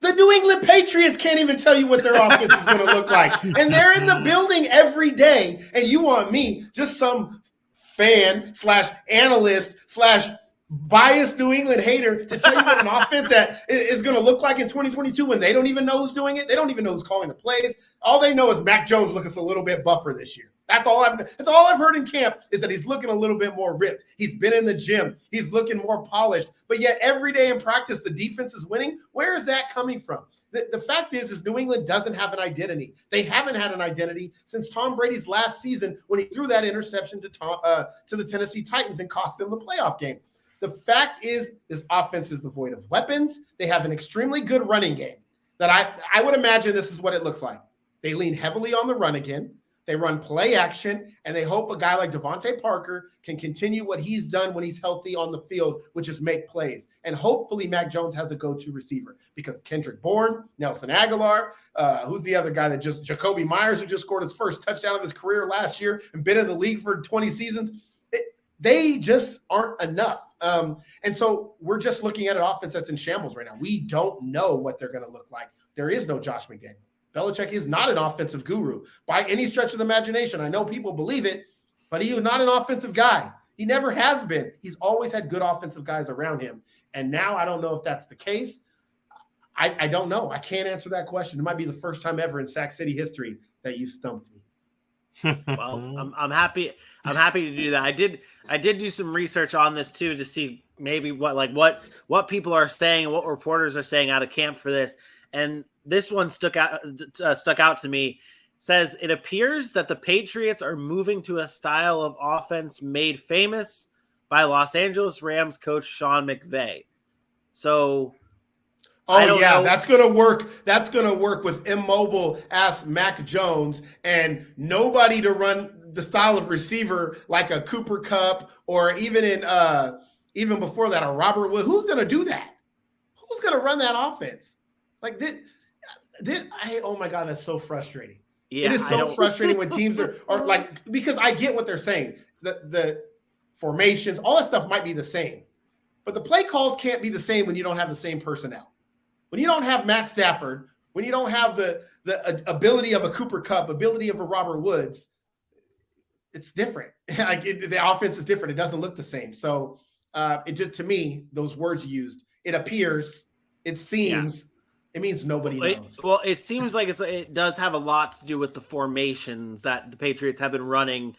The New England Patriots can't even tell you what their offense is going to look like. And they're in the building every day, and you want me, just some fan/analyst/biased New England hater, to tell you what an offense that is going to look like in 2022 when they don't even know who's doing it. They don't even know who's calling the plays. All they know is Mac Jones looking a little bit buffer this year. That's all I've heard in camp, is that he's looking a little bit more ripped. He's been in the gym. He's looking more polished. But yet every day in practice, the defense is winning. Where is that coming from? The fact is New England doesn't have an identity. They haven't had an identity since Tom Brady's last season, when he threw that interception to the Tennessee Titans and cost them the playoff game. The fact is, this offense is devoid of weapons. They have an extremely good running game that I would imagine this is what it looks like. They lean heavily on the run again. They run play action, and they hope a guy like Devontae Parker can continue what he's done when he's healthy on the field, which is make plays. And hopefully Mac Jones has a go-to receiver, because Kendrick Bourne, Nelson Aguilar, who's the other guy Jacoby Myers, who just scored his first touchdown of his career last year and been in the league for 20 seasons. They just aren't enough. And so we're just looking at an offense that's in shambles right now. We don't know what they're going to look like. There is no Josh McDaniels. Belichick is not an offensive guru by any stretch of the imagination. I know people believe it, but he is not an offensive guy. He never has been. He's always had good offensive guys around him. And now I don't know if that's the case. I don't know. I can't answer that question. It might be the first time ever in Sac City history that you stumped me. Well, I'm happy to do that. I did do some research on this too, to see maybe what people are saying and what reporters are saying out of camp for this. And this one stuck out to me. Says it appears that the Patriots are moving to a style of offense made famous by Los Angeles Rams coach Sean McVay. So, that's gonna work. That's gonna work with immobile ass Mac Jones and nobody to run the style of receiver like a Cooper Kupp, or even before that, a Robert Wood. Who's gonna do that? Who's gonna run that offense? Like this, oh my God, that's so frustrating. Yeah, it is so frustrating when teams are like, because I get what they're saying. The formations, all that stuff might be the same, but the play calls can't be the same when you don't have the same personnel. When you don't have Matt Stafford, when you don't have the ability of a Cooper Kupp, ability of a Robert Woods, it's different. The offense is different. It doesn't look the same. So it just, to me, those words used, it appears, it seems, it means nobody knows. It seems like it does have a lot to do with the formations that the Patriots have been running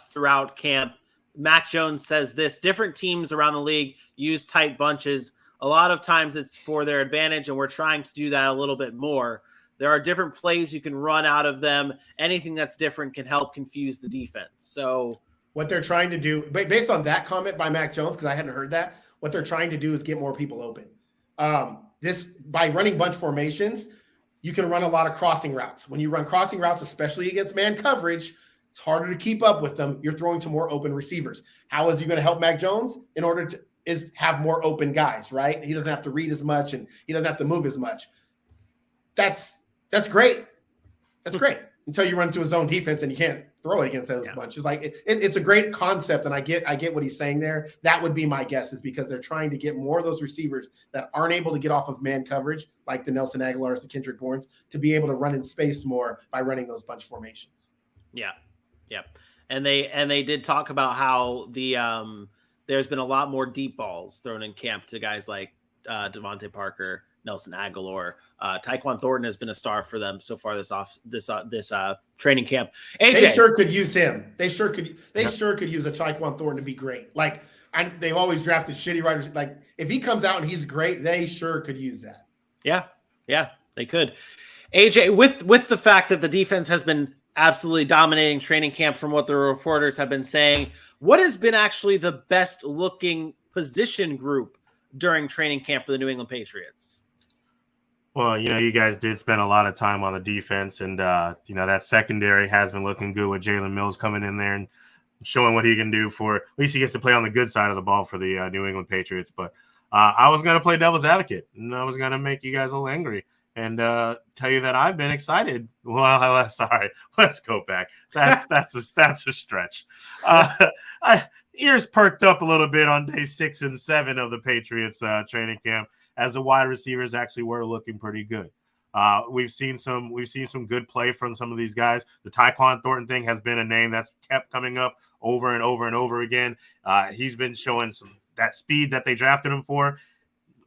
throughout camp. Mac Jones says this: different teams around the league use tight bunches. A lot of times it's for their advantage, and we're trying to do that a little bit more. There are different plays you can run out of them. Anything that's different can help confuse the defense. So what they're trying to do, based on that comment by Mac Jones, because I hadn't heard that, what they're trying to do is get more people open. By running bunch formations, you can run a lot of crossing routes. When you run crossing routes, especially against man coverage, it's harder to keep up with them. You're throwing to more open receivers. How is you going to help Mac Jones? In order to have more open guys, right? He doesn't have to read as much and he doesn't have to move as much. that's great. That's great until you run into a zone defense and you can't throw it against those bunches. Like it's a great concept, and I get what he's saying there. That would be my guess, is because they're trying to get more of those receivers that aren't able to get off of man coverage, like the Nelson Aguilars, the Kendrick Bournes, to be able to run in space more by running those bunch formations. Yeah. And they did talk about how the there's been a lot more deep balls thrown in camp to guys like Devontae Parker, Nelson Aguilar. Tyquan Thornton has been a star for them so far this training camp. AJ, they sure could use him. They sure could use a Tyquan Thornton to be great. Like they've always drafted shitty riders. Like if he comes out and he's great, they sure could use that. Yeah, they could. AJ, with the fact that the defense has been absolutely dominating training camp from what the reporters have been saying, what has been actually the best looking position group during training camp for the New England Patriots? Well, you guys did spend a lot of time on the defense, and that secondary has been looking good with Jalen Mills coming in there and showing what he can do. For at least he gets to play on the good side of the ball for the New England Patriots. But I was going to play devil's advocate, and I was going to make you guys a little angry and tell you that I've been excited. Well, sorry, let's go back. That's a stretch. Ears perked up a little bit on day 6 and 7 of the Patriots training camp, as the wide receivers actually were looking pretty good. We've seen some good play from some of these guys. The Tyquan Thornton thing has been a name that's kept coming up over and over and over again. He's been showing that speed that they drafted him for.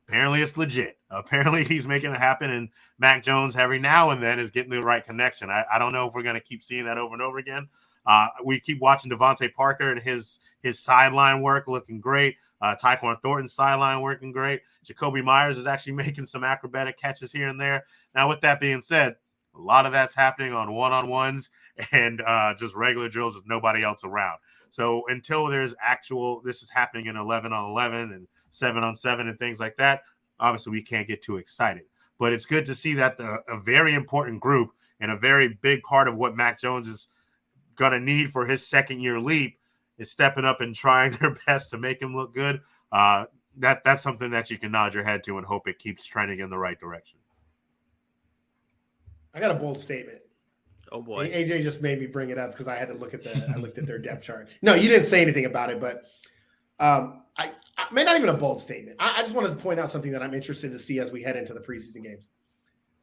Apparently it's legit. Apparently he's making it happen, and Mac Jones every now and then is getting the right connection. I don't know if we're going to keep seeing that over and over again. We keep watching Devontae Parker and his sideline work looking great. Tyquan Thornton's sideline working great. Jacoby Myers is actually making some acrobatic catches here and there. Now, with that being said, a lot of that's happening on one-on-ones and just regular drills with nobody else around. So until this is happening in 11-on-11 and 7-on-7 and things like that, obviously we can't get too excited. But it's good to see that a very important group and a very big part of what Mac Jones is going to need for his second-year leap is stepping up and trying their best to make him look good. That's something that you can nod your head to and hope it keeps trending in the right direction. I got a bold statement. Oh boy. AJ just made me bring it up because I had to look at their depth chart. No, you didn't say anything about it, but I may not even a bold statement. I just wanted to point out something that I'm interested to see as we head into the preseason games.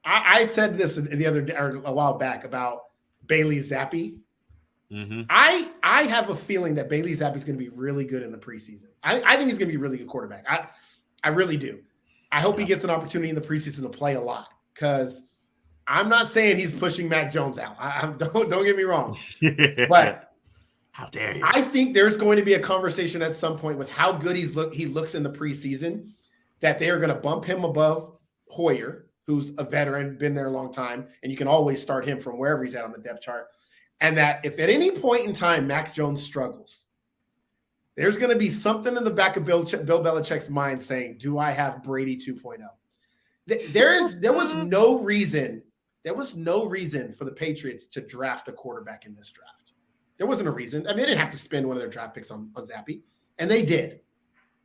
I said this the other day or a while back about Bailey Zappi. Mm-hmm. I have a feeling that Bailey Zappi is going to be really good in the preseason. I think he's going to be a really good quarterback. I really do. I hope he gets an opportunity in the preseason to play a lot, because I'm not saying he's pushing Mac Jones out. Don't get me wrong. But how dare you? I think there's going to be a conversation at some point with how good he looks in the preseason, that they are going to bump him above Poyer, who's a veteran, been there a long time, and you can always start him from wherever he's at on the depth chart. And that if at any point in time Mac Jones struggles, there's going to be something in the back of Bill Belichick's mind saying, do I have Brady 2.0? There was no reason for the Patriots to draft a quarterback in this draft. There wasn't a reason. I mean, they didn't have to spend one of their draft picks on Zappi, and they did.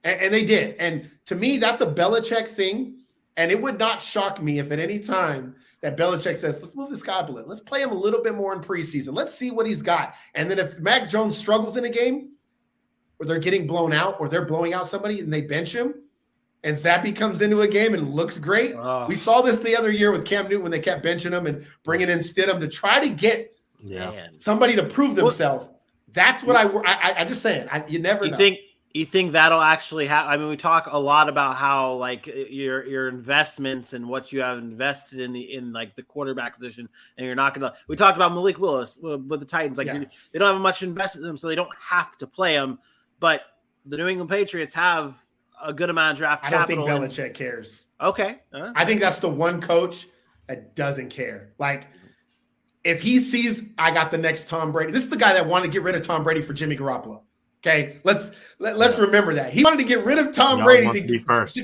And they did. And to me, that's a Belichick thing. And it would not shock me if at any time that Belichick says, let's move this guy up a little. Let's play him a little bit more in preseason. Let's see what he's got. And then if Mac Jones struggles in a game, or they're getting blown out, or they're blowing out somebody and they bench him, and Zappi comes into a game and looks great. We saw this the other year with Cam Newton when they kept benching him and bringing in Stidham to try to get somebody to prove themselves. That's what I just saying. You never know. You think that'll actually happen? I mean, we talk a lot about how like your investments and what you have invested in like the quarterback position, and you're not gonna. We talked about Malik Willis with the Titans. Like they don't have much invested in them, so they don't have to play him. But the New England Patriots have a good amount of draft capital. I don't think Belichick cares. Okay, I think that's the one coach that doesn't care. Like if he sees I got the next Tom Brady, this is the guy that wanted to get rid of Tom Brady for Jimmy Garoppolo. Okay, let's remember that. He wanted to get rid of Tom Brady to be first.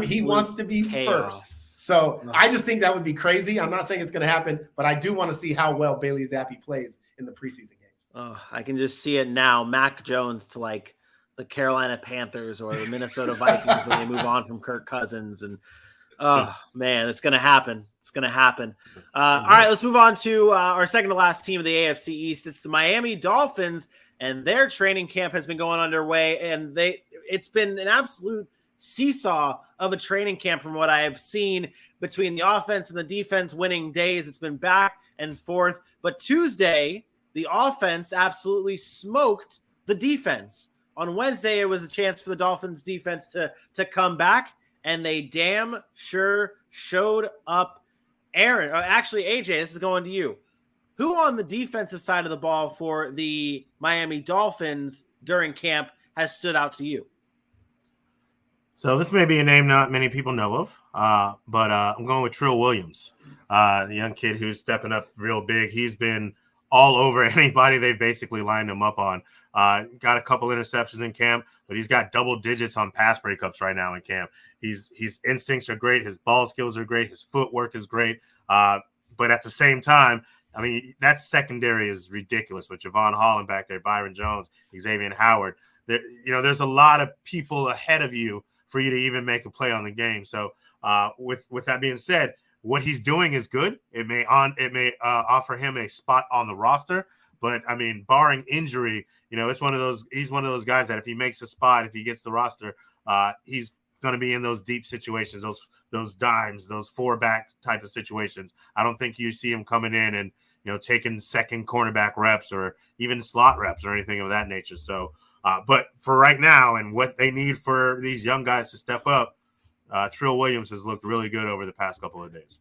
He wants to be first. So I just think that would be crazy. I'm not saying it's going to happen, but I do want to see how well Bailey Zappi plays in the preseason games. Oh, I can just see it now. Mac Jones to like the Carolina Panthers or the Minnesota Vikings when they move on from Kirk Cousins, and Oh, man, it's going to happen. It's going to happen. All right, let's move on to our second to last team of the AFC East. It's the Miami Dolphins, and their training camp has been going underway, and it's been an absolute seesaw of a training camp from what I have seen between the offense and the defense winning days. It's been back and forth. But Tuesday, the offense absolutely smoked the defense. On Wednesday, it was a chance for the Dolphins defense to come back, and they damn sure showed up. Aaron, actually, AJ, this is going to you. Who on the defensive side of the ball for the Miami Dolphins during camp has stood out to you? So this may be a name not many people know of, but I'm going with Trill Williams, the young kid who's stepping up real big. He's been all over anybody they've basically lined him up on. Got a couple interceptions in camp, but he's got double digits on pass breakups right now in camp. His instincts are great. His ball skills are great. His footwork is great. But at the same time, I mean, that secondary is ridiculous with Javon Holland back there, Byron Jones, Xavier Howard. There's a lot of people ahead of you for you to even make a play on the game. So with that being said, what he's doing is good. It may offer him a spot on the roster, but I mean, barring injury, he's one of those guys that if he makes a spot, if he gets the roster, he's going to be in those deep situations, those dimes, those 4-back type of situations. I don't think you see him coming in and taking second cornerback reps or even slot reps or anything of that nature. So, but for right now and what they need for these young guys to step up, Trill Williams has looked really good over the past couple of days.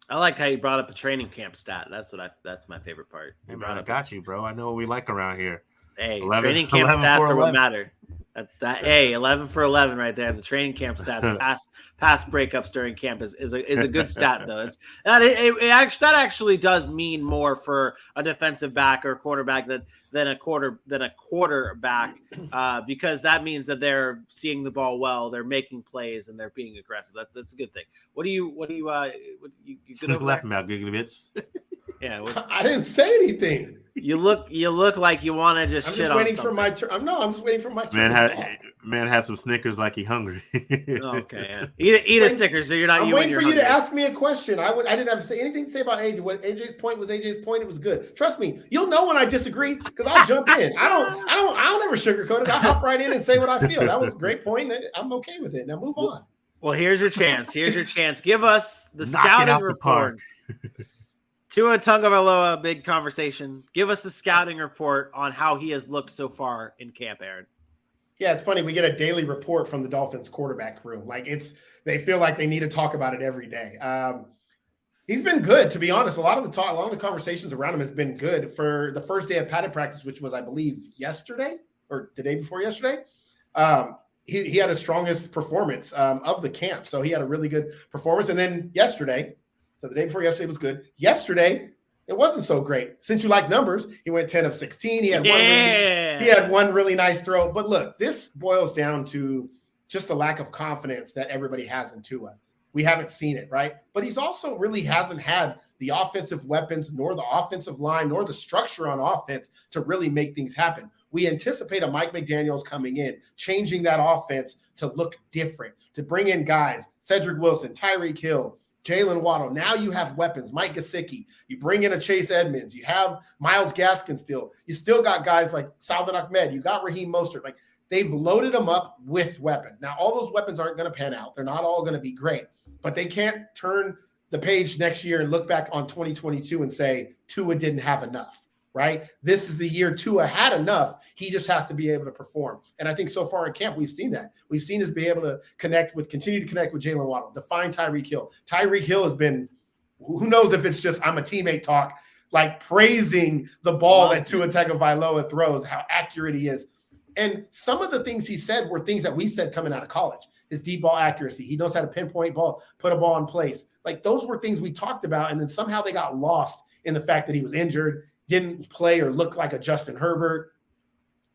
I like how you brought up a training camp stat. That's my favorite part. Hey, man, I got you, bro. I know what we like around here. Hey, training camp stats are what matter. Hey, 11 for 11 right there. The training camp stats, pass breakups during camp is a good stat though. That actually does mean more for a defensive back or quarterback than a quarterback because that means that they're seeing the ball well, they're making plays, and they're being aggressive. That's a good thing. What do you good over laughing about giggly bits? Yeah, I didn't say anything. You look like you want to just shit on something. For my turn. I'm just waiting for my turn. Man had some Snickers like he hungry. Okay, yeah. Eat a Snickers so you're not. I'm waiting for you to ask me a question. I didn't have to say anything to say about AJ. What AJ's point was AJ's point. It was good. Trust me, you'll know when I disagree because I'll jump in. I don't ever sugarcoat it. I hop right in and say what I feel. That was a great point. I'm okay with it. Now move on. Well, here's your chance. Give us the scouting report. Tua Tagovailoa, big conversation. Give us the scouting report on how he has looked so far in camp, Aaron. Yeah, it's funny. We get a daily report from the Dolphins quarterback room. They feel like they need to talk about it every day. He's been good, to be honest. A lot of the conversations around him has been good. For the first day of padded practice, which was, I believe, yesterday or the day before yesterday, he had his strongest performance of the camp. So he had a really good performance. And then yesterday, so the day before yesterday was good. Yesterday, it wasn't so great. Since you like numbers, he went 10 of 16. He had one really nice throw. But look, this boils down to just the lack of confidence that everybody has in Tua. We haven't seen it, right? But he's also really hasn't had the offensive weapons, nor the offensive line, nor the structure on offense to really make things happen. We anticipate a Mike McDaniels coming in, changing that offense to look different, to bring in guys, Cedric Wilson, Tyreek Hill, Jalen Waddle. Now you have weapons. Mike Gesicki. You bring in a Chase Edmonds. You have Myles Gaskin still. You still got guys like Salvin Ahmed. You got Raheem Mostert. They've loaded them up with weapons. Now, all those weapons aren't going to pan out. They're not all going to be great. But they can't turn the page next year and look back on 2022 and say Tua didn't have enough, right? This is the year Tua had enough. He just has to be able to perform. And I think so far in camp, we've seen that. We've seen us be able to continue to connect with Jalen Waddle, define Tyreek Hill. Tyreek Hill has been, who knows if it's just I'm a teammate talk, praising the ball that Tua Tagovailoa throws, how accurate he is. And some of the things he said were things that we said coming out of college. His deep ball accuracy. He knows how to pinpoint ball, put a ball in place. Those were things we talked about. And then somehow they got lost in the fact that he was injured, didn't play or look like a Justin Herbert.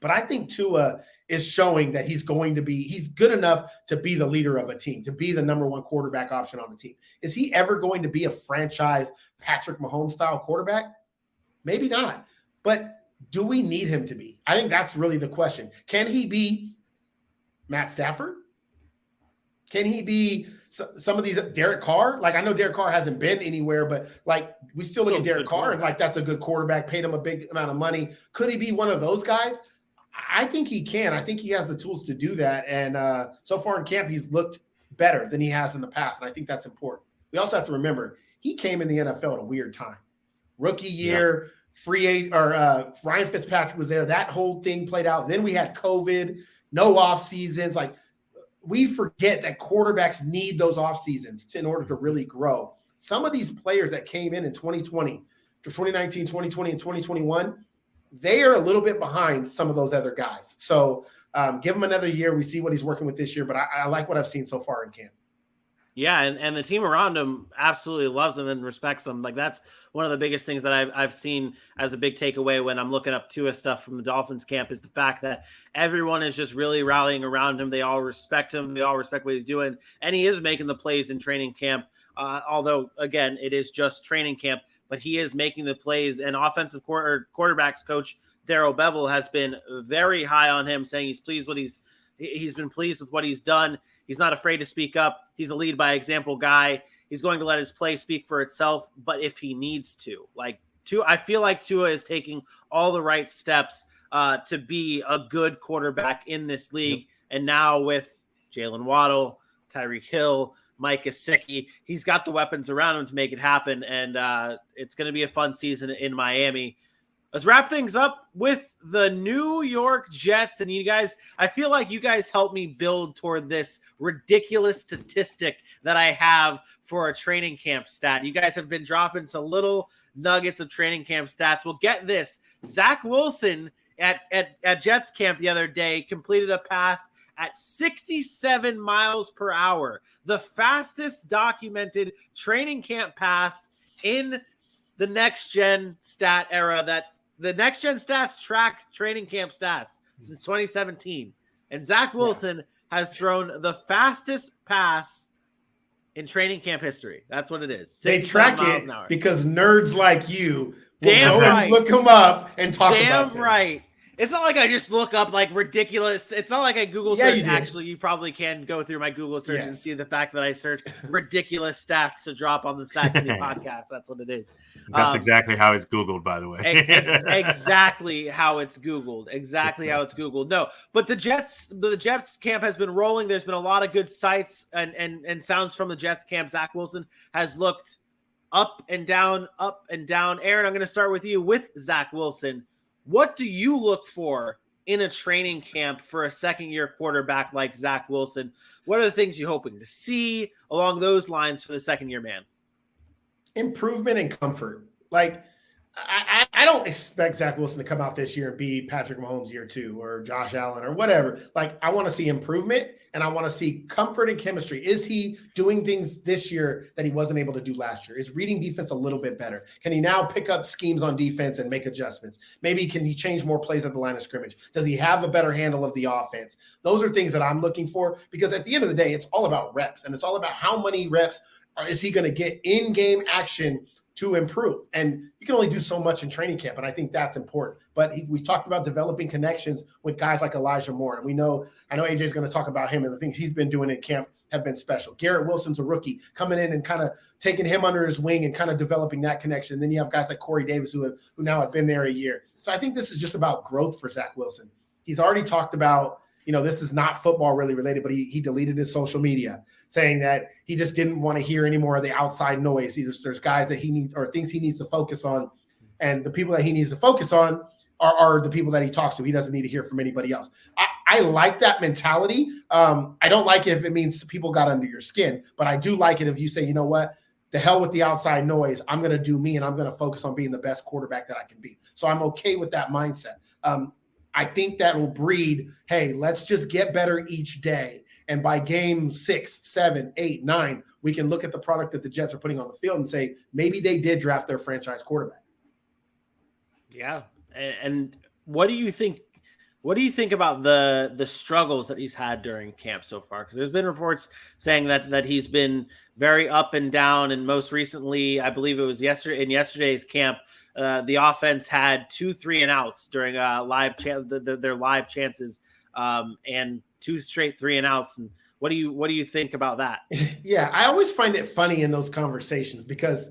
But I think Tua is showing that he's good enough to be the leader of a team, to be the number one quarterback option on the team. Is he ever going to be a franchise Patrick Mahomes style quarterback? Maybe not. But do we need him to be? I think that's really the question. Can he be Matt Stafford? Can he be some of these Derek Carr, like I know Derek Carr hasn't been anywhere, but like we still look at Derek Carr and like that's a good quarterback, paid him a big amount of money. Could he be one of those guys? I think he can. I think he has the tools to do that. And so far in camp, he's looked better than he has in the past. And I think that's important. We also have to remember he came in the NFL at a weird time. Rookie year, free agent, or Ryan Fitzpatrick was there. That whole thing played out. Then we had COVID, no off seasons. Like we forget that quarterbacks need those off seasons in order to really grow. Some of these players that came in 2020, 2019, 2020, and 2021, they are a little bit behind some of those other guys. So give him another year. We see what he's working with this year, but I like what I've seen so far in camp. Yeah, and the team around him absolutely loves him and respects him. Like that's one of the biggest things that I've seen as a big takeaway when I'm looking up Tua stuff from the Dolphins camp is the fact that everyone is just really rallying around him. They all respect him. They all respect what he's doing, and he is making the plays in training camp. Although again, it is just training camp, but he is making the plays. And offensive quarterbacks coach Darrell Bevell has been very high on him, saying he's pleased he's been pleased with what he's done. He's not afraid to speak up. He's a lead by example guy. He's going to let his play speak for itself, but if he needs to, I feel like Tua is taking all the right steps to be a good quarterback in this league. Yep. And now with Jalen Waddle, Tyreek Hill, Micah, he's got the weapons around him to make it happen. And it's going to be a fun season in Miami. Let's wrap things up with the New York Jets. And you guys, I feel like you guys helped me build toward this ridiculous statistic that I have for a training camp stat. You guys have been dropping some little nuggets of training camp stats. Well, get this. Zach Wilson at Jets camp the other day completed a pass at 67 miles per hour, the fastest documented training camp pass in the next gen stat era. That the next gen stats track training camp stats since 2017. And Zach Wilson has thrown the fastest pass in training camp history. That's what it is. They track it because nerds like you will look them up and talk about them. Damn right. It's not like I just look up like ridiculous. It's not like I Google search. Actually, you probably can go through my Google search and see the fact that I search ridiculous stats to drop on the Stats City podcast. That's what it is. That's exactly how it's Googled, by the way. Exactly how it's Googled. Exactly how it's Googled. No, but the Jets camp has been rolling. There's been a lot of good sights and sounds from the Jets camp. Zach Wilson has looked up and down, up and down. Aaron, I'm going to start with you with Zach Wilson. What do you look for in a training camp for a second-year quarterback like Zach Wilson? What are the things you're hoping to see along those lines for the second-year man? Improvement and comfort. Like, I don't expect Zach Wilson to come out this year and be Patrick Mahomes year 2 or Josh Allen or whatever. Like, I want to see improvement and I want to see comfort and chemistry. Is he doing things this year that he wasn't able to do last year? Is reading defense a little bit better? Can he now pick up schemes on defense and make adjustments? Maybe can he change more plays at the line of scrimmage? Does he have a better handle of the offense? Those are things that I'm looking for because at the end of the day, it's all about reps and it's all about how many reps is he going to get in-game action to improve. And you can only do so much in training camp, and I think that's important. But we talked about developing connections with guys like Elijah Moore, and I know AJ is going to talk about him, and the things he's been doing in camp have been special. Garrett Wilson's a rookie, coming in and kind of taking him under his wing and kind of developing that connection. And then you have guys like Corey Davis who now have been there a year. So I think this is just about growth for Zach Wilson. He's already talked about, this is not football really related, but he deleted his social media saying that he just didn't want to hear any more of the outside noise. There's guys that he needs or things he needs to focus on. And the people that he needs to focus on are the people that he talks to. He doesn't need to hear from anybody else. I like that mentality. I don't like it if it means people got under your skin, but I do like it if you say, you know what, the hell with the outside noise. I'm going to do me and I'm going to focus on being the best quarterback that I can be. So I'm okay with that mindset. I think that will breed, hey, let's just get better each day. And by game 6, 7, 8, 9, we can look at the product that the Jets are putting on the field and say, maybe they did draft their franchise quarterback. Yeah. And what do you think? What do you think about the struggles that he's had during camp so far? Because there's been reports saying that he's been very up and down. And most recently, I believe it was yesterday's camp, the offense had 2 3-and-outs during their live chances, and 2 straight 3-and-outs. And What do you think about that? Yeah, I always find it funny in those conversations because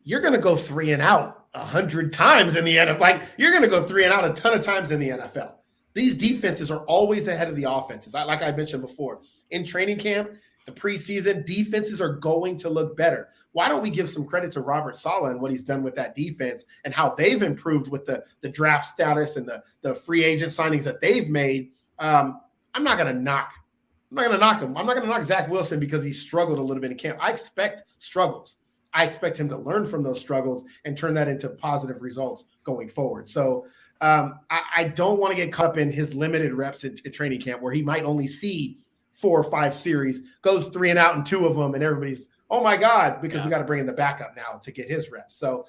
you're going to go 3 and out 100 times in the NFL. Like, you're going to go 3 and out a ton of times in the NFL. These defenses are always ahead of the offenses. Like I mentioned before, in training camp, the preseason, defenses are going to look better. Why don't we give some credit to Robert Saleh and what he's done with that defense and how they've improved with the draft status and the free agent signings that they've made? I'm not going to knock him. I'm not going to knock Zach Wilson because he struggled a little bit in camp. I expect struggles. I expect him to learn from those struggles and turn that into positive results going forward. So I don't want to get caught up in his limited reps at training camp where he might only see 4 or 5 series, goes 3 and out in 2 of them, and everybody's, oh my God, because we got to bring in the backup now to get his reps. So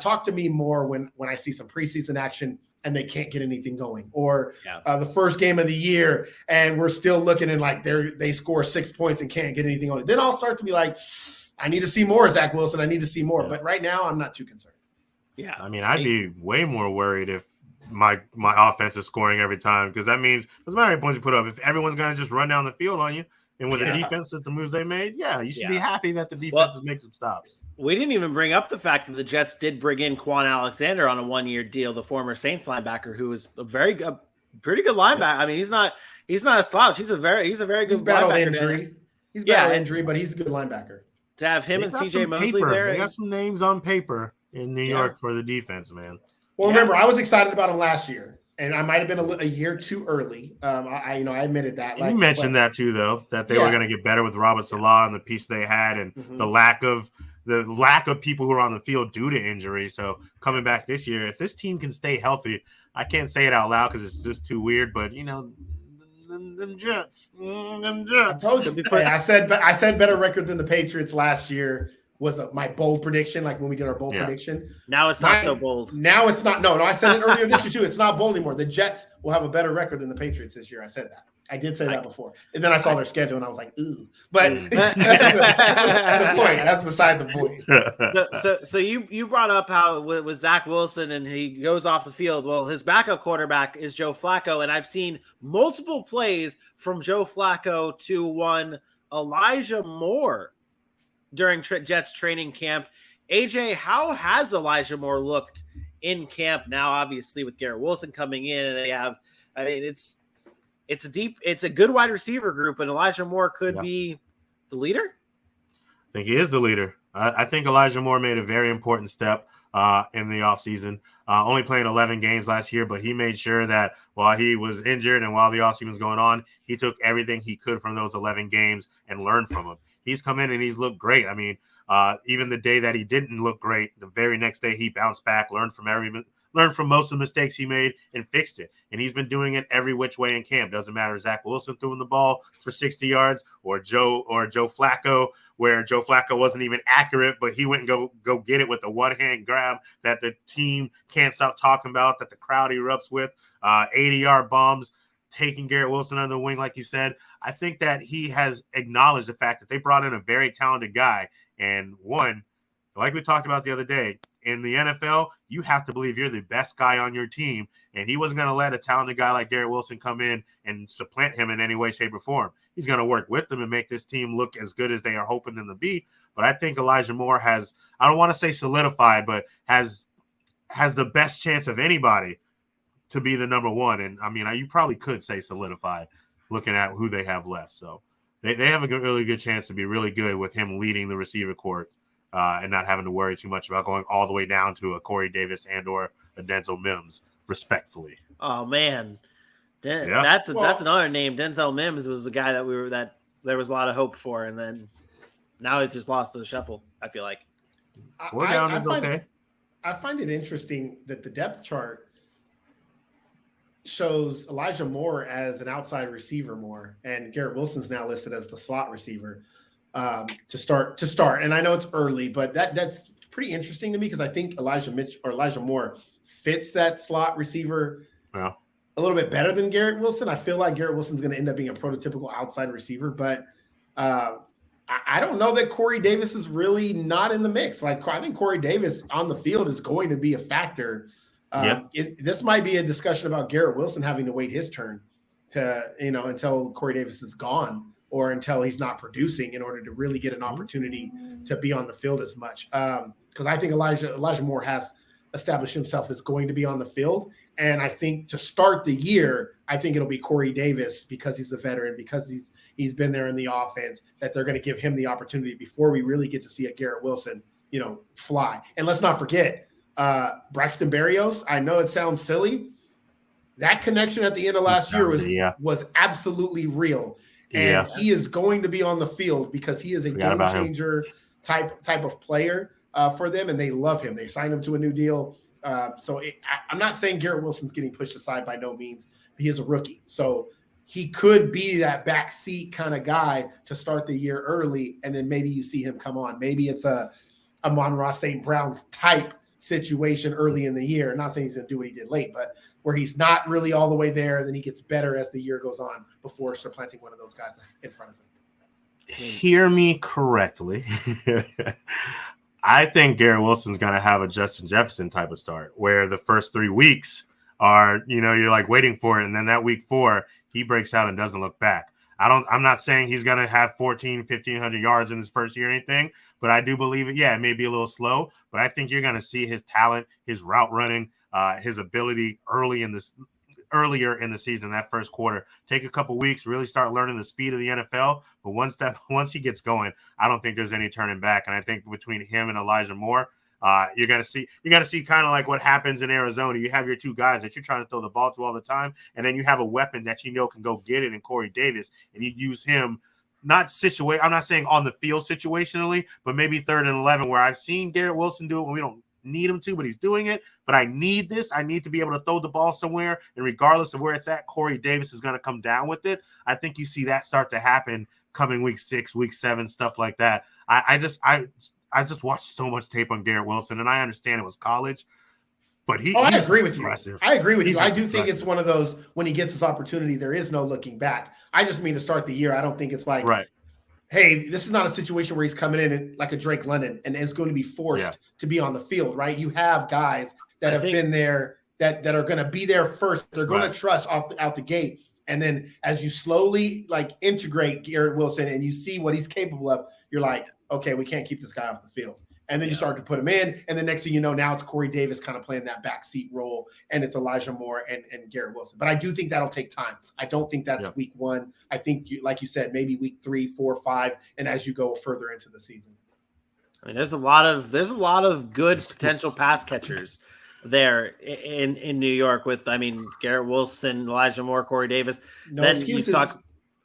talk to me more when I see some preseason action and they can't get anything going, or the first game of the year and we're still looking and like they score 6 points and can't get anything on it. Then I'll start to be like, I need to see more, Zach Wilson. I need to see more. But right now, I'm not too concerned. Yeah. I mean, I'd be way more worried if my offense is scoring every time, because that means doesn't matter how many points you put up. If everyone's going to just run down the field on you, and with the defense that the moves they made, you should be happy that the defense is making stops. We didn't even bring up the fact that the Jets did bring in Quan Alexander on a 1-year deal, the former Saints linebacker, who is a pretty good linebacker. I mean, he's not a slouch. He's a very good linebacker. Injury. He's battled injury, but he's a good linebacker. To have him and CJ Mosley there. They got some names on paper in New York for the defense, man. Well, remember, I was excited about him last year, and I might have been a year too early. I admitted that. You mentioned that too, though, that they were going to get better with Robert Saleh and the piece they had, and the lack of people who are on the field due to injury. So coming back this year, if this team can stay healthy, I can't say it out loud because it's just too weird, but them Jets. I told you. I said better record than the Patriots last year was my bold prediction, like when we did our bold prediction. Now it's not so bold. Now it's not. No, I said it earlier this year too. It's not bold anymore. The Jets will have a better record than the Patriots this year. I said that. I did say that before. And then I saw their schedule and I was like, ooh. But that's the point. That's beside the point. So you brought up how with Zach Wilson and he goes off the field. Well, his backup quarterback is Joe Flacco. And I've seen multiple plays from Joe Flacco to one Elijah Moore during Jets training camp. AJ, how has Elijah Moore looked in camp now? Obviously, with Garrett Wilson coming in, and they have, I mean, it's a good wide receiver group, and Elijah Moore could be the leader. I think he is the leader. I think Elijah Moore made a very important step in the offseason. Only playing 11 games last year, but he made sure that while he was injured and while the offseason was going on, he took everything he could from those 11 games and learned from them. He's come in and he's looked great. I mean, even the day that he didn't look great, the very next day he bounced back, learned from most of the mistakes he made and fixed it. And he's been doing it every which way in camp. Doesn't matter Zach Wilson throwing the ball for 60 yards or Joe Flacco, where Joe Flacco wasn't even accurate, but he went and go get it with a one-hand grab that the team can't stop talking about, that the crowd erupts with, 80-yard bombs, taking Garrett Wilson under the wing, like you said. I think that he has acknowledged the fact that they brought in a very talented guy. And one, like we talked about the other day, in the NFL, you have to believe you're the best guy on your team. And he wasn't going to let a talented guy like Garrett Wilson come in and supplant him in any way, shape, or form. He's going to work with them and make this team look as good as they are hoping them to be. But I think Elijah Moore has, I don't want to say solidified, but has the best chance of anybody to be the number one. And, I mean, you probably could say solidified looking at who they have left. So they have a really good chance to be really good with him leading the receiver corps. And not having to worry too much about going all the way down to a Corey Davis and or a Denzel Mims, respectfully. Oh man, that's another name. Denzel Mims was the guy that there was a lot of hope for, and then now he's just lost to the shuffle. I feel like we're down is okay. I find it interesting that the depth chart shows Elijah Moore as an outside receiver more, and Garrett Wilson's now listed as the slot receiver. To start. And I know it's early, but that's pretty interesting to me because I think Elijah Moore fits that slot receiver a little bit better than Garrett Wilson. I feel like Garrett Wilson's going to end up being a prototypical outside receiver, but I don't know that Corey Davis is really not in the mix. Like, I think Corey Davis on the field is going to be a factor. This might be a discussion about Garrett Wilson having to wait his turn to, until Corey Davis is gone. or until he's not producing in order to really get an opportunity to be on the field as much. Because I think Elijah Moore has established himself as going to be on the field. And I think to start the year, I think it'll be Corey Davis, because he's the veteran, because he's been there in the offense, that they're going to give him the opportunity before we really get to see a Garrett Wilson, fly. And let's not forget, Braxton Berrios. I know it sounds silly. That connection at the end of last year was absolutely real. And he is going to be on the field because he is a game changer type of player for them, and they love him. They signed him to a new deal. I'm not saying Garrett Wilson's getting pushed aside by no means. He is a rookie. So he could be that backseat kind of guy to start the year early, and then maybe you see him come on. Maybe it's a Amon-Ra St. Brown type situation early in the year. Not saying he's going to do what he did late, but where he's not really all the way there, and then he gets better as the year goes on before supplanting one of those guys in front of him. Hear me correctly. I think Garrett Wilson's going to have a Justin Jefferson type of start, where the first 3 weeks are, you're like waiting for it. And then that week 4, he breaks out and doesn't look back. I'm not saying he's going to have 1,500 yards in his first year or anything, but I do believe it. Yeah, it may be a little slow, but I think you're going to see his talent, his route running, his ability earlier in the season, that first quarter. Take a couple weeks, really start learning the speed of the NFL. But once he gets going, I don't think there's any turning back. And I think between him and Elijah Moore, you're gonna see kind of like what happens in Arizona. You have your two guys that you're trying to throw the ball to all the time, and then you have a weapon that can go get it in Corey Davis, and you use him. I'm not saying on the field situationally, but maybe 3rd and 11, where I've seen Garrett Wilson do it when we don't need him to, but he's doing it. But I need this. I need to be able to throw the ball somewhere, and regardless of where it's at, Corey Davis is going to come down with it. I think you see that start to happen coming week 6, week 7, stuff like that. I just watched so much tape on Garrett Wilson, and I understand it was college, but I agree with impressive. you. I agree with you. I do think it's one of those, when he gets his opportunity, there is no looking back. I just mean to start the year. I don't think it's like, hey, this is not a situation where he's coming in like a Drake London and is going to be forced to be on the field, right? You have guys that have been there that are going to be there first. They're going to trust out the gate. And then as you slowly integrate Garrett Wilson and you see what he's capable of, you're like, okay, we can't keep this guy off the field. And then you start to put him in. And the next thing you know, now it's Corey Davis kind of playing that backseat role, and it's Elijah Moore and Garrett Wilson. But I do think that'll take time. I don't think that's week 1. I think, like you said, maybe week 3, 4, 5, and as you go further into the season. I mean, there's a lot of good potential pass catchers there in New York with, Garrett Wilson, Elijah Moore, Corey Davis. No then excuses.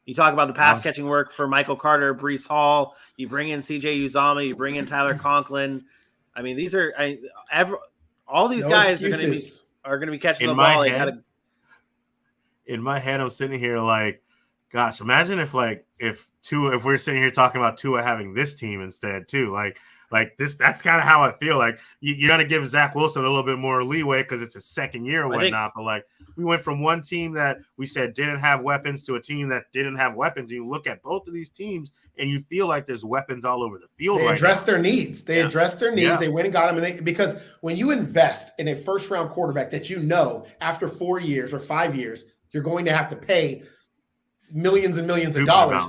You talk about the pass catching work for Michael Carter, Breece Hall. You bring in CJ Uzomah. You bring in Tyler Conklin. I mean, these are all these guys excuses. are going to be catching the ball. In my head, I'm sitting here like, gosh, imagine if we're sitting here talking about Tua having this team instead too, like this. That's kind of how I feel. Like you got to give Zach Wilson a little bit more leeway because it's his second year and whatnot. But we went from one team that we said didn't have weapons to a team that didn't have weapons. You look at both of these teams and you feel like there's weapons all over the field. They addressed their needs. They addressed their needs. They went and got them. Because when you invest in a first-round quarterback that after 4 years or 5 years, you're going to have to pay millions and millions of dollars.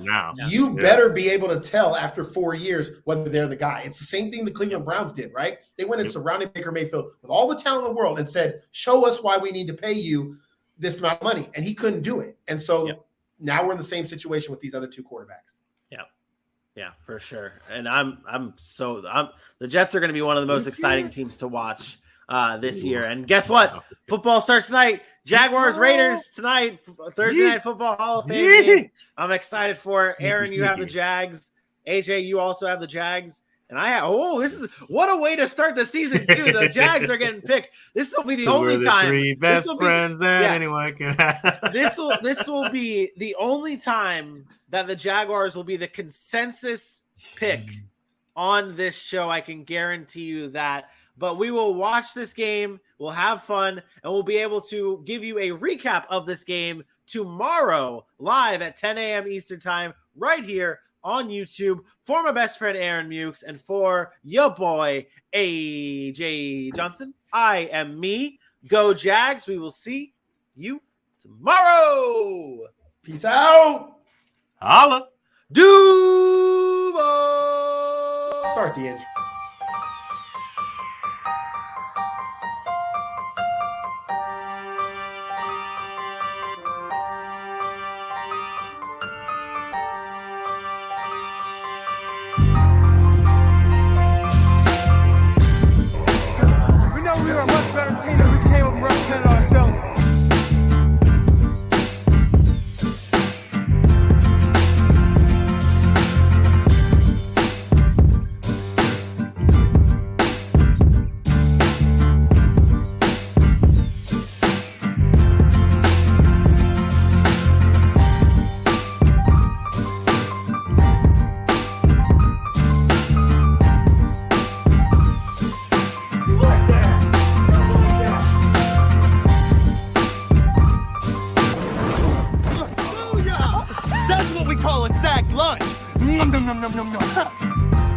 You better be able to tell after 4 years whether they're the guy. It's the same thing the Cleveland Browns did, right? They went and surrounded Baker Mayfield with all the talent in the world and said, show us why we need to pay you this amount of money. And he couldn't do it. And so now we're in the same situation with these other 2 quarterbacks. Yeah, for sure. And the Jets are going to be one of the most exciting teams to watch this year. And guess what? Football starts tonight. Jaguars Raiders tonight. Thursday Night Football Hall of Fame game. I'm excited for it. Aaron, you have the Jags. AJ, you also have the Jags. And this is what a way to start the season too. The Jags are getting picked. This will be the only time. 3 best friends that anyone can have. This will be the only time that the Jaguars will be the consensus pick on this show. I can guarantee you that. But we will watch this game. We'll have fun, and we'll be able to give you a recap of this game tomorrow live at 10 a.m. Eastern time right here on YouTube. For my best friend Aaron Mukes and for your boy AJ Johnson, I am me. Go Jags. We will see you tomorrow. Peace out. Holla. Duval. Start the intro. We know we were a much better team if we came up and represented ourselves. That's what we call a sack lunch. Nom nom nom nom nom nom.